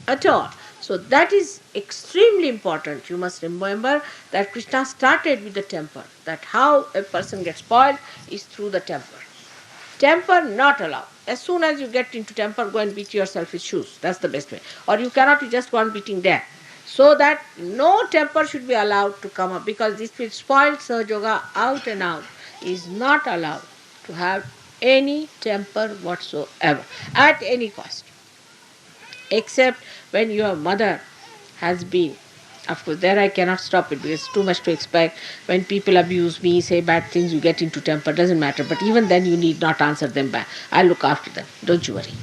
at all. So that is extremely important. You must remember that Krishna started with the temper. That how a person gets spoiled is through the temper. Temper not allowed. As soon as you get into temper, go and beat yourself with shoes. That's the best way. Or you cannot, you just go on beating there. So that no temper should be allowed to come up, because this will spoil Sahaja Yoga out and out. Is not allowed to have any temper whatsoever at any cost. Except when your mother has been Of course, there I cannot stop it because it's too much to expect. When people abuse me, say bad things, you get into temper, doesn't matter. But even then, you need not answer them back. I'll look after them. Don't you worry.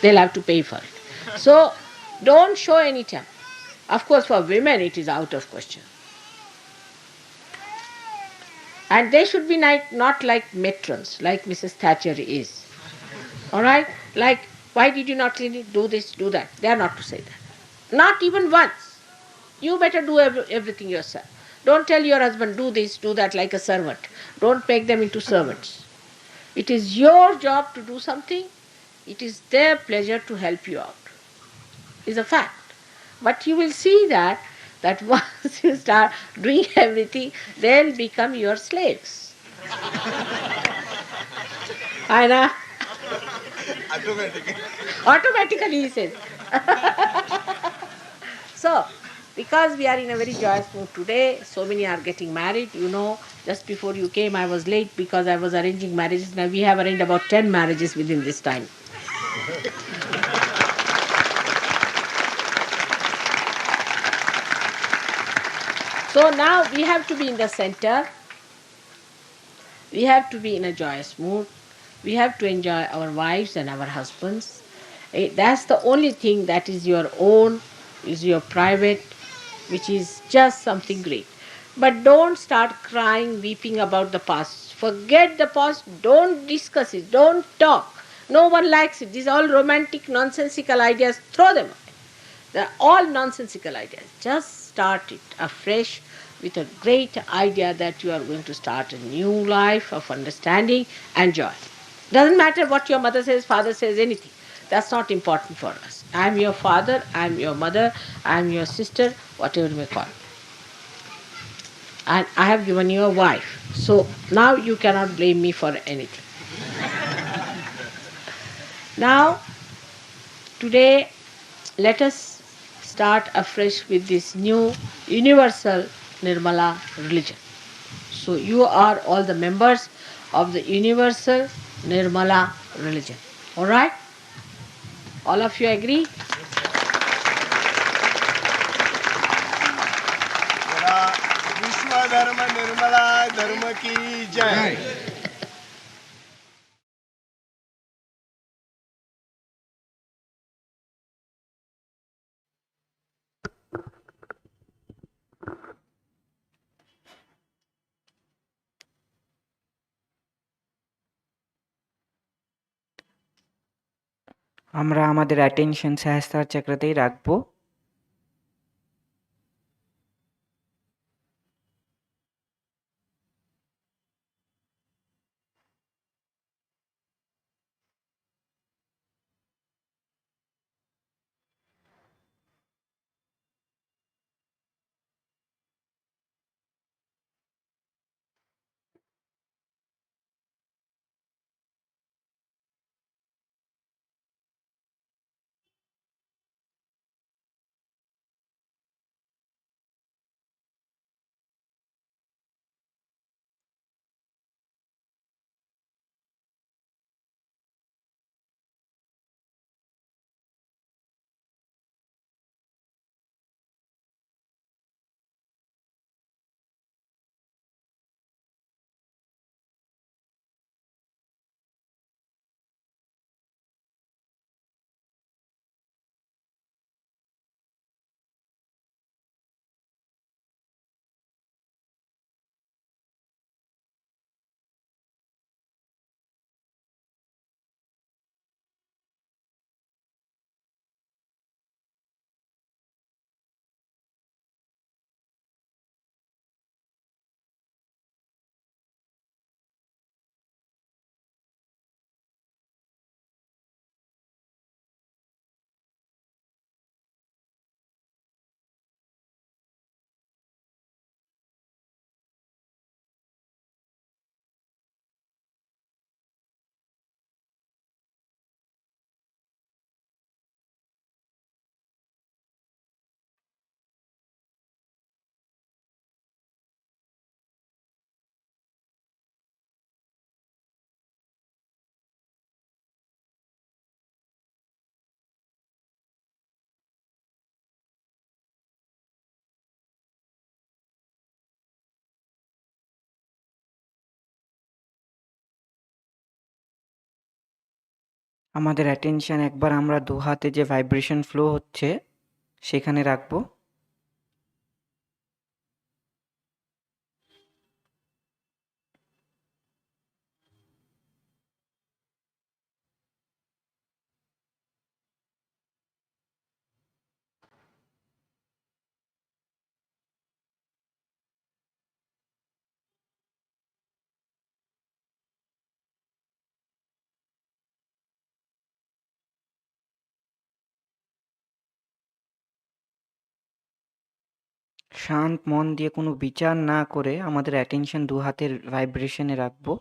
They'll have to pay for it. So, don't show any temper. Of course, for women, it is out of question. And they should be not like matrons, like Mrs. Thatcher is. Alright? Like, why did you not clean it? Do this, do that. They are not to say that. Not even once. You better do everything yourself. Don't tell your husband, do this, do that, like a servant. Don't make them into servants. It is your job to do something. It is their pleasure to help you out. Is a fact. But you will see that once you start doing everything, they'll become your slaves. I know. Automatically, he says. So, because we are in a very joyous mood today, so many are getting married. You know, just before you came, I was late because I was arranging marriages. Now we have arranged about 10 marriages within this time. So now we have to be in the center. We have to be in a joyous mood. We have to enjoy our wives and our husbands. That's the only thing that is your own, is your private, which is just something great. But don't start crying, weeping about the past. Forget the past. Don't discuss it. Don't talk. No one likes it. These are all romantic, nonsensical ideas. Throw them away. They're all nonsensical ideas. Just start it afresh with a great idea that you are going to start a new life of understanding and joy. Doesn't matter what your mother says, father says, anything. That's not important for us. I am your father, I am your mother, I am your sister, whatever you may call. And I have given you a wife. So now you cannot blame me for anything. Now, today, let us start afresh with this new universal Nirmala religion. So you are all the members of the universal Nirmala religion. Alright? All of you agree? विश्व धर्म निर्मला धर्म की जय। আমরা আমাদের attention সহস্রার চক্রতেই রাখবো। আমাদের attention একবার আমরা দু হাতে যে ভাইব্রেশন ফ্লো হচ্ছে সেখানে রাখবো। শান্ত মন দিয়ে কোনো বিচার না করে আমাদের অ্যাটেনশন দু হাতের ভাইব্রেশনে রাখবো।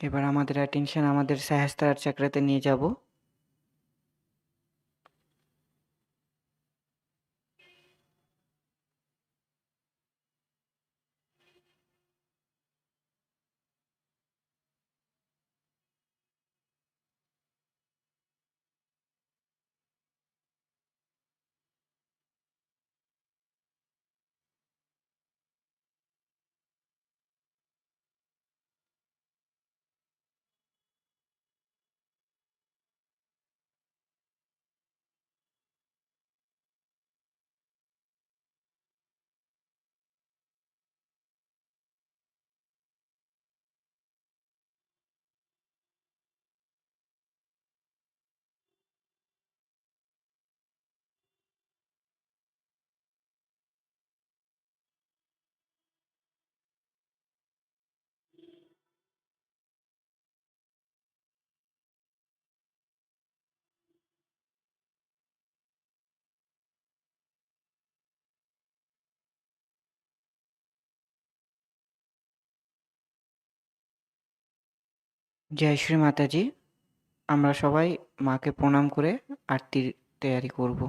এবার আমাদের অ্যাটেনশন আমাদের সহস্রার চক্রাতে নিয়ে যাব। জয় শ্রী মাতাজি। আমরা সবাই মাকে প্রণাম করে আরতির তৈয়ারি করব।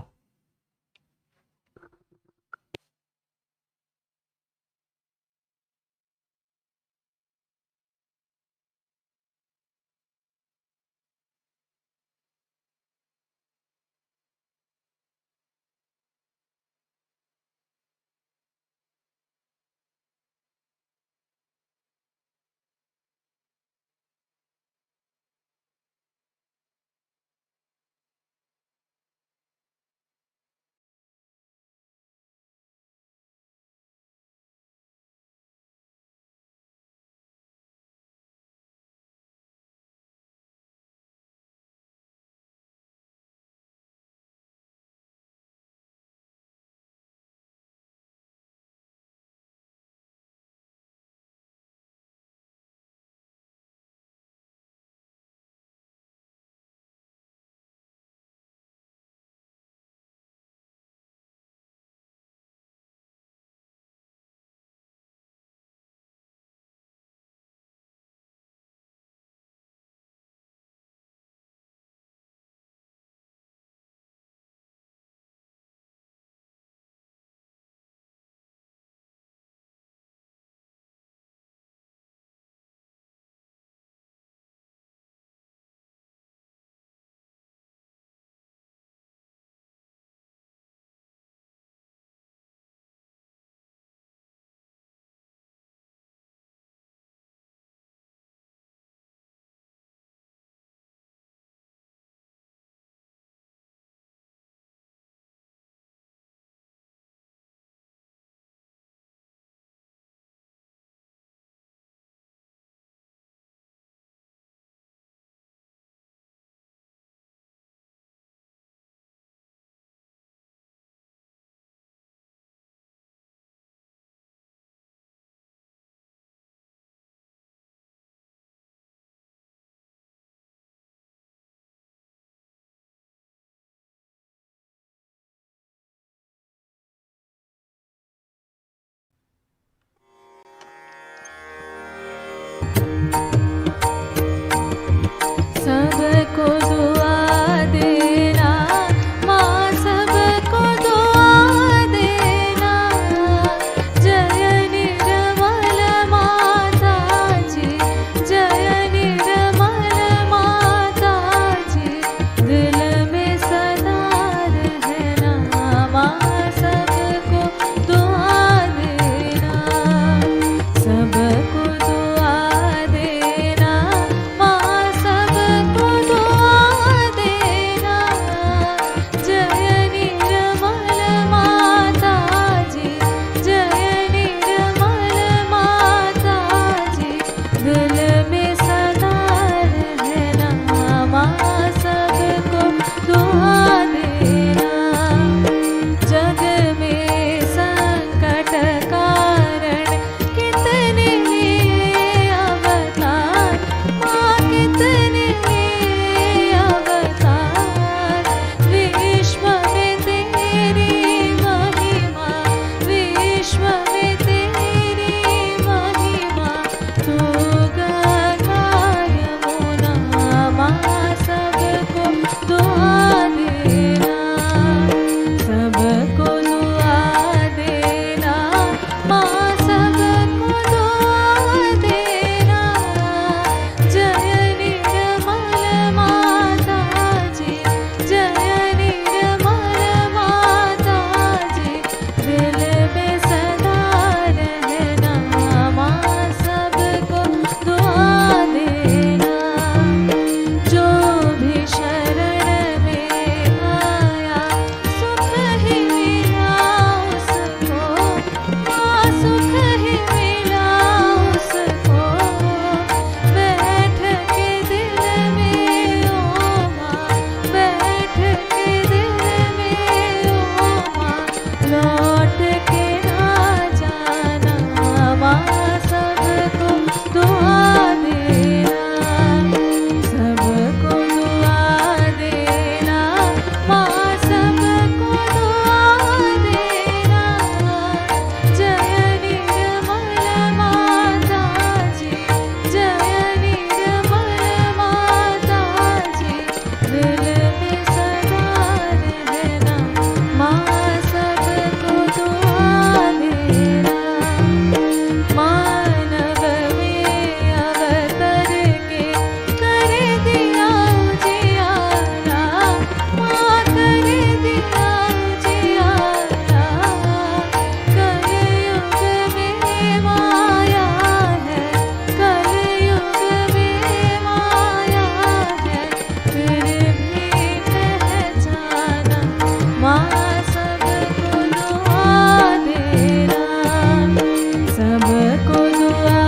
सबको दुआ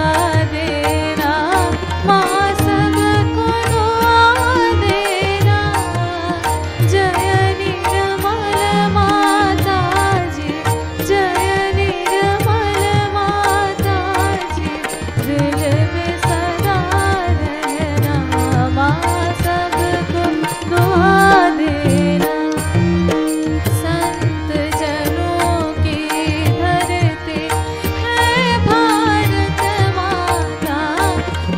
देना माँ, सबको दुआ देना। जय निर्मल माता जी, जय निर्मल माता जी, दिल में सदा रहना माँ, सबको दुआ देना। संत जनों की धरती है भारत माता,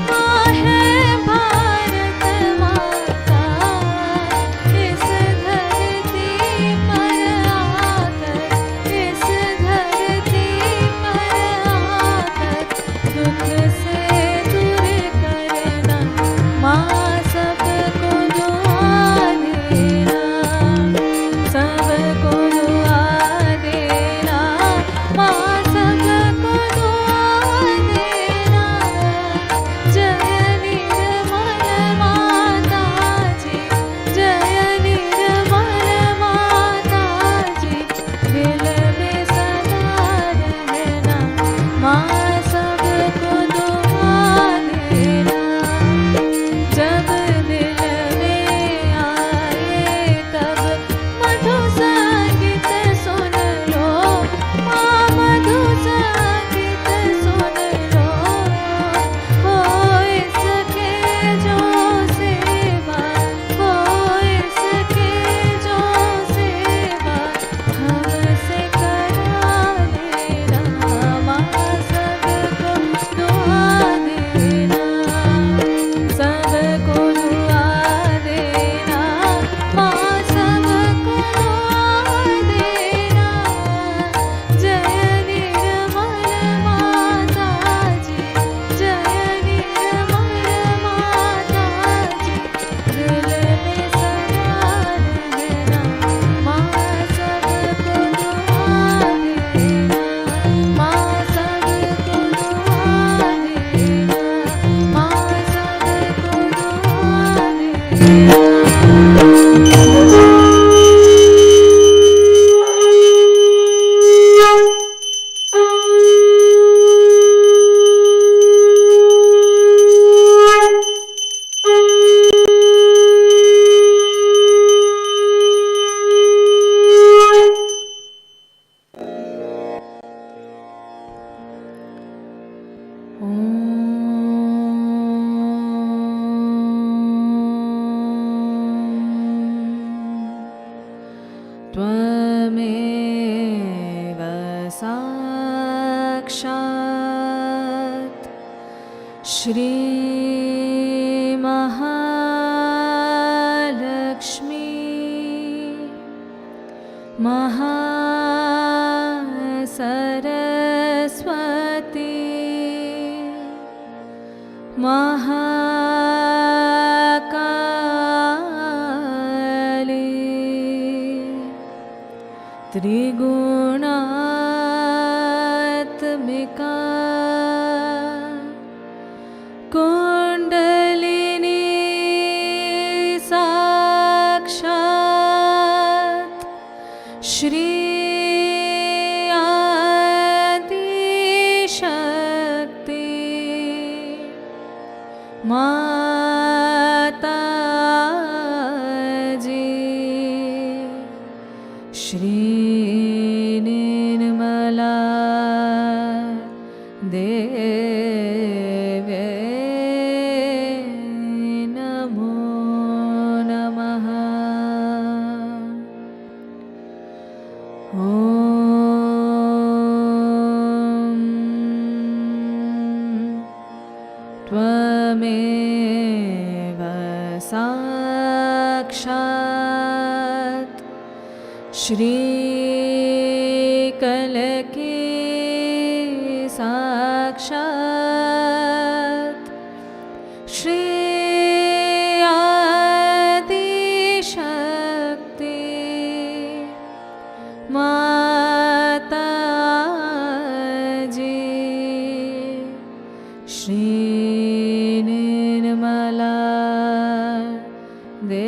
माँ है भारत माता। इस धरती पर आकर, इस धरती पर आकर दुख से दूर करना माँ, सबको दुआ देना। सबको दुआ देना माँ, सबको दुआ देना। जय निर्मल माता जी, जय निर्मल माता जी, दिल में सदा रहना माँ, सबको दुआ देना। जब दिल में आए तब मधु संगीत सुन लो माँ, मधु संगीत सुन लो। हो इसके जो सेवा, हो इसके जो सेवा, हमसे करा लेना माँ, सबको दुआ देना। सबको दुआ देना माँ, सबको दुआ देना। जय निर्मल माता जी, जय निर्मल माता जी, दिल में सदा रहना माँ, सबको दुआ देना माँ, सबको दुआ देना माँ, सबको दुआ देना। त्वमेव साक्षात् श्री महालक्ष्मी महासरस्वती महाकाली त्रिगुणात्मिका कुंडलिनी साक्षात् श्री आदिशक्ति माता जी श्री निर्मला देवी नमो नमः। त्वमेव साक्षात् श्रीकलकी साक्षात् श्री आदिशक्ति माता जी श्री निर्मला देवी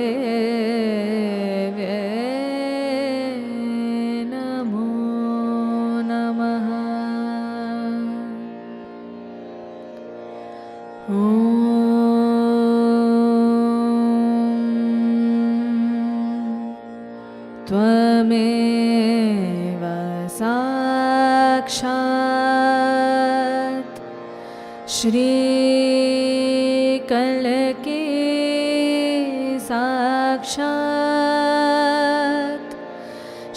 नमो नमः। त्वमेव साक्षात् श्रीकल्के साक्षात्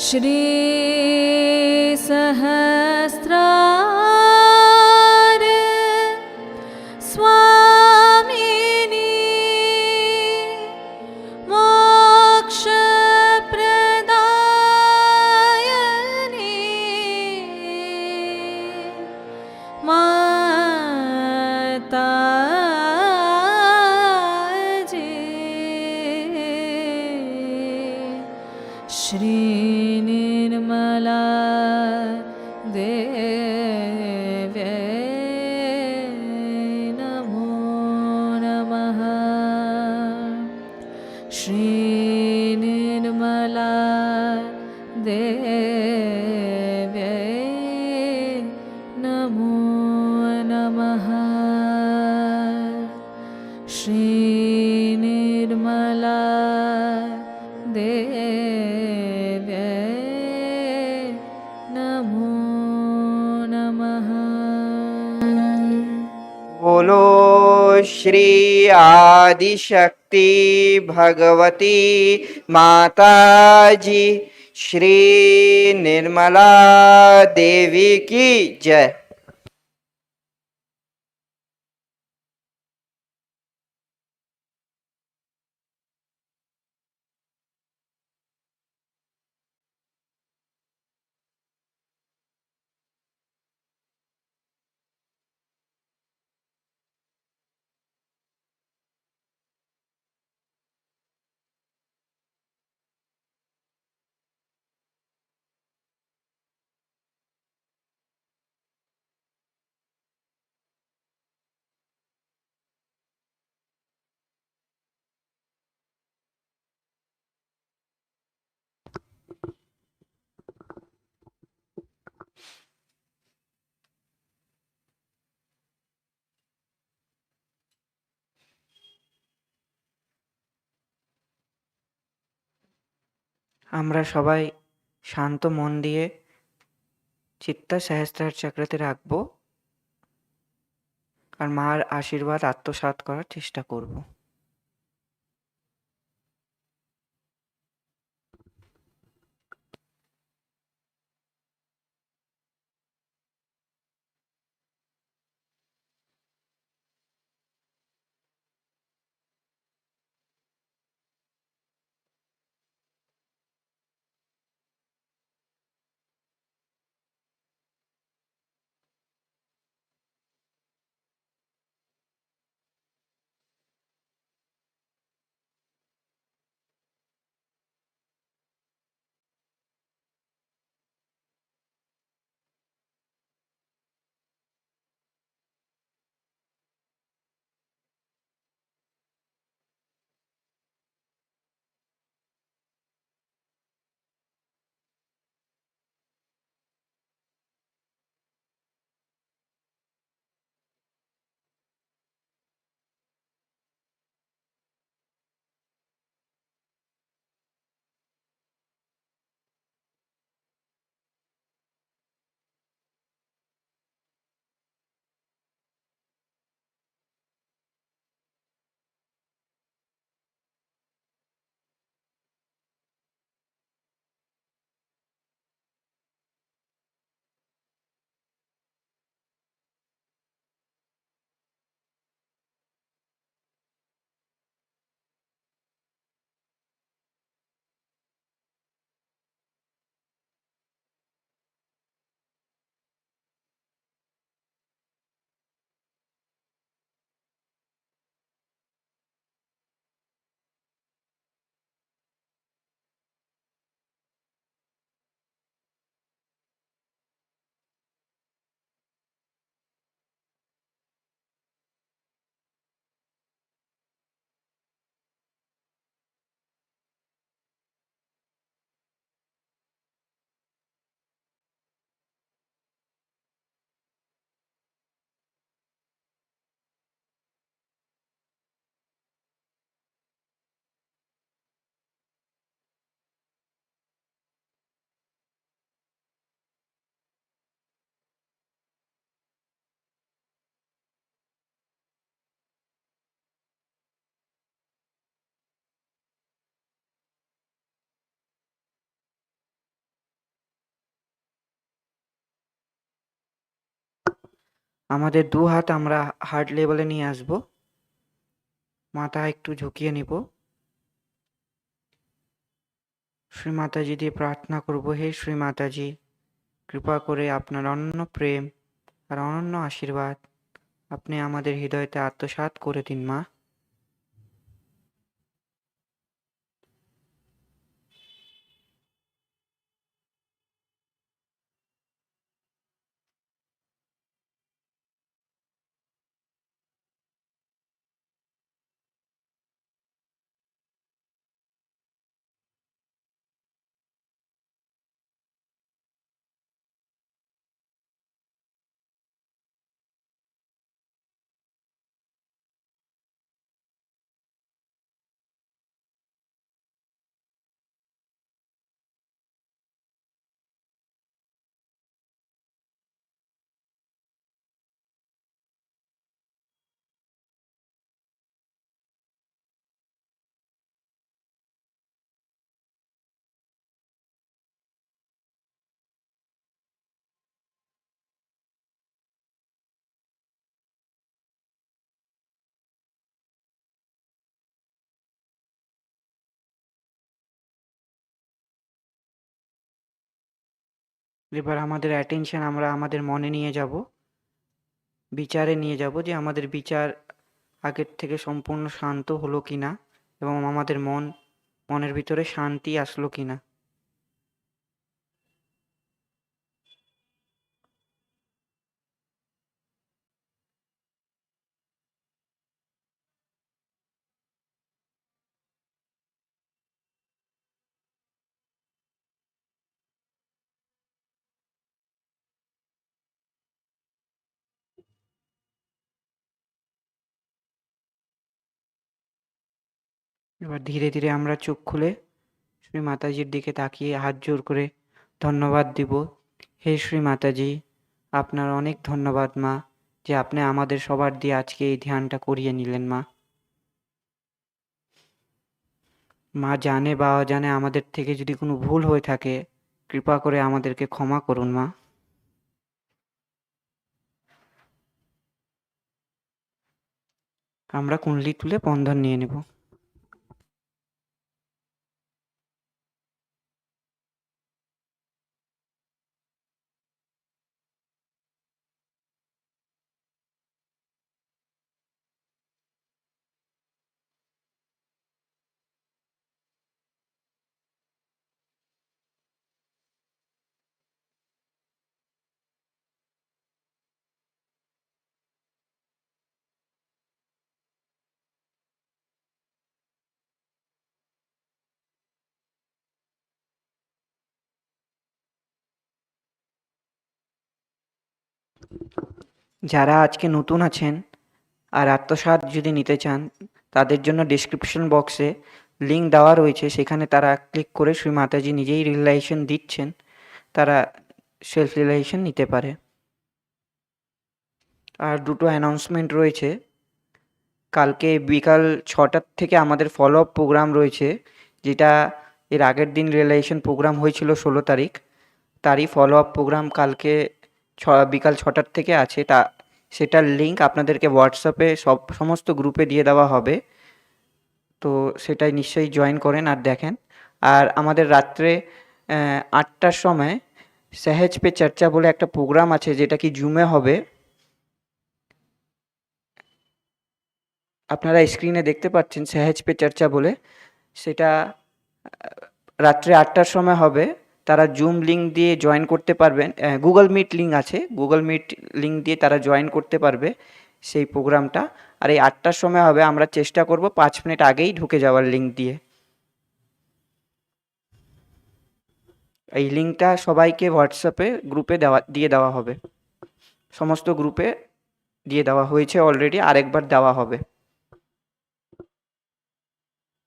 श्रीसहस्रार स्वामिनी मोक्षप्रदायिनी माताजी श्रीनिर्मला देव्यै नमो नमः। श्रीनिर्मला देव्यै नमो नमः। श्रीनिर्मला देव्यै नमो नमः। बोलो श्री आदिशक्ति भगवती माताजी श्री निर्मला देवी की जय। আমরা সবাই শান্ত মন দিয়ে চিত্তা সহস্রার চক্রতে রাখবো আর মার আশীর্বাদ আত্মসাৎ করার চেষ্টা করব। আমাদের দু হাত আমরা হার্ট লেভেলে নিয়ে আসব, মাথা একটু ঝুঁকিয়ে নিব, শ্রী মাতাজি দিয়ে প্রার্থনা করব, হে শ্রী মাতাজি, কৃপা করে আপনার অনন্য প্রেম আর অনন্য আশীর্বাদ আপনি আমাদের হৃদয়তে আত্মসাৎ করে দিন মা। এবার আমাদের অ্যাটেনশন আমরা আমাদের মনে নিয়ে যাব, বিচারে নিয়ে যাব, যে আমাদের বিচার আগের থেকে সম্পূর্ণ শান্ত হলো কিনা এবং আমাদের মনের ভিতরে শান্তি আসলো কিনা। এবার ধীরে ধীরে আমরা চোখ খুলে শ্রী মাতাজির দিকে তাকিয়ে হাত জোর করে ধন্যবাদ দিব। হে শ্রী মাতাজি, আপনার অনেক ধন্যবাদ মা, যে আপনি আমাদের সবার দিয়ে আজকে এই ধ্যানটা করিয়ে নিলেন মা। মা জানে বা অজানে আমাদের থেকে যদি কোনো ভুল হয়ে থাকে, কৃপা করে আমাদেরকে ক্ষমা করুন মা। আমরা কুণ্ডলি তুলে বন্ধন নিয়ে নেব। যারা আজকে নতুন আছেন আর আত্মসাৎ যদি নিতে চান, তাদের জন্য ডেসক্রিপশন বক্সে লিঙ্ক দেওয়া রয়েছে, সেখানে তারা ক্লিক করে শ্রী মাতাজি নিজেই রিয়েলাইজেশন দিচ্ছেন, তারা সেলফ রিয়েলাইজেশন নিতে পারে। আর দুটো অ্যানাউন্সমেন্ট রয়েছে। কালকে বিকাল 6টার থেকে আমাদের ফলো আপ প্রোগ্রাম রয়েছে, যেটা এর আগের দিন রিয়েলাইজেশন প্রোগ্রাম হয়েছিল 16 তারিখ, তারই ফলো আপ প্রোগ্রাম কালকে বিকাল 6টার থেকে আছে। সেটার লিঙ্ক আপনাদেরকে হোয়াটসঅ্যাপে সমস্ত গ্রুপে দিয়ে দেওয়া হবে, তো সেটাই নিশ্চয়ই জয়েন করেন আর দেখেন। আর আমাদের রাত্রে 8টার সময় সহজ পে চর্চা বলে একটা প্রোগ্রাম আছে, যেটা কি জুমে হবে, আপনারা স্ক্রিনে দেখতে পাচ্ছেন সহজ পে চর্চা বলে। সেটা রাত্রে 8টার সময় হবে। তারা জুম লিঙ্ক দিয়ে জয়েন করতে পারবেন, গুগল মিট লিঙ্ক আছে, গুগল মিট লিঙ্ক দিয়ে তারা জয়েন করতে পারবে সেই প্রোগ্রামটা। আর এই 8টার সময় হবে, আমরা চেষ্টা করব 5 মিনিট আগেই ঢুকে যাওয়ার লিঙ্ক দিয়ে। এই লিঙ্কটা সবাইকে হোয়াটসঅ্যাপে গ্রুপে দিয়ে দেওয়া হবে, সমস্ত গ্রুপে দিয়ে দেওয়া হয়েছে অলরেডি, আরেকবার দেওয়া হবে।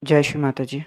জয় শ্রী মাতাজি।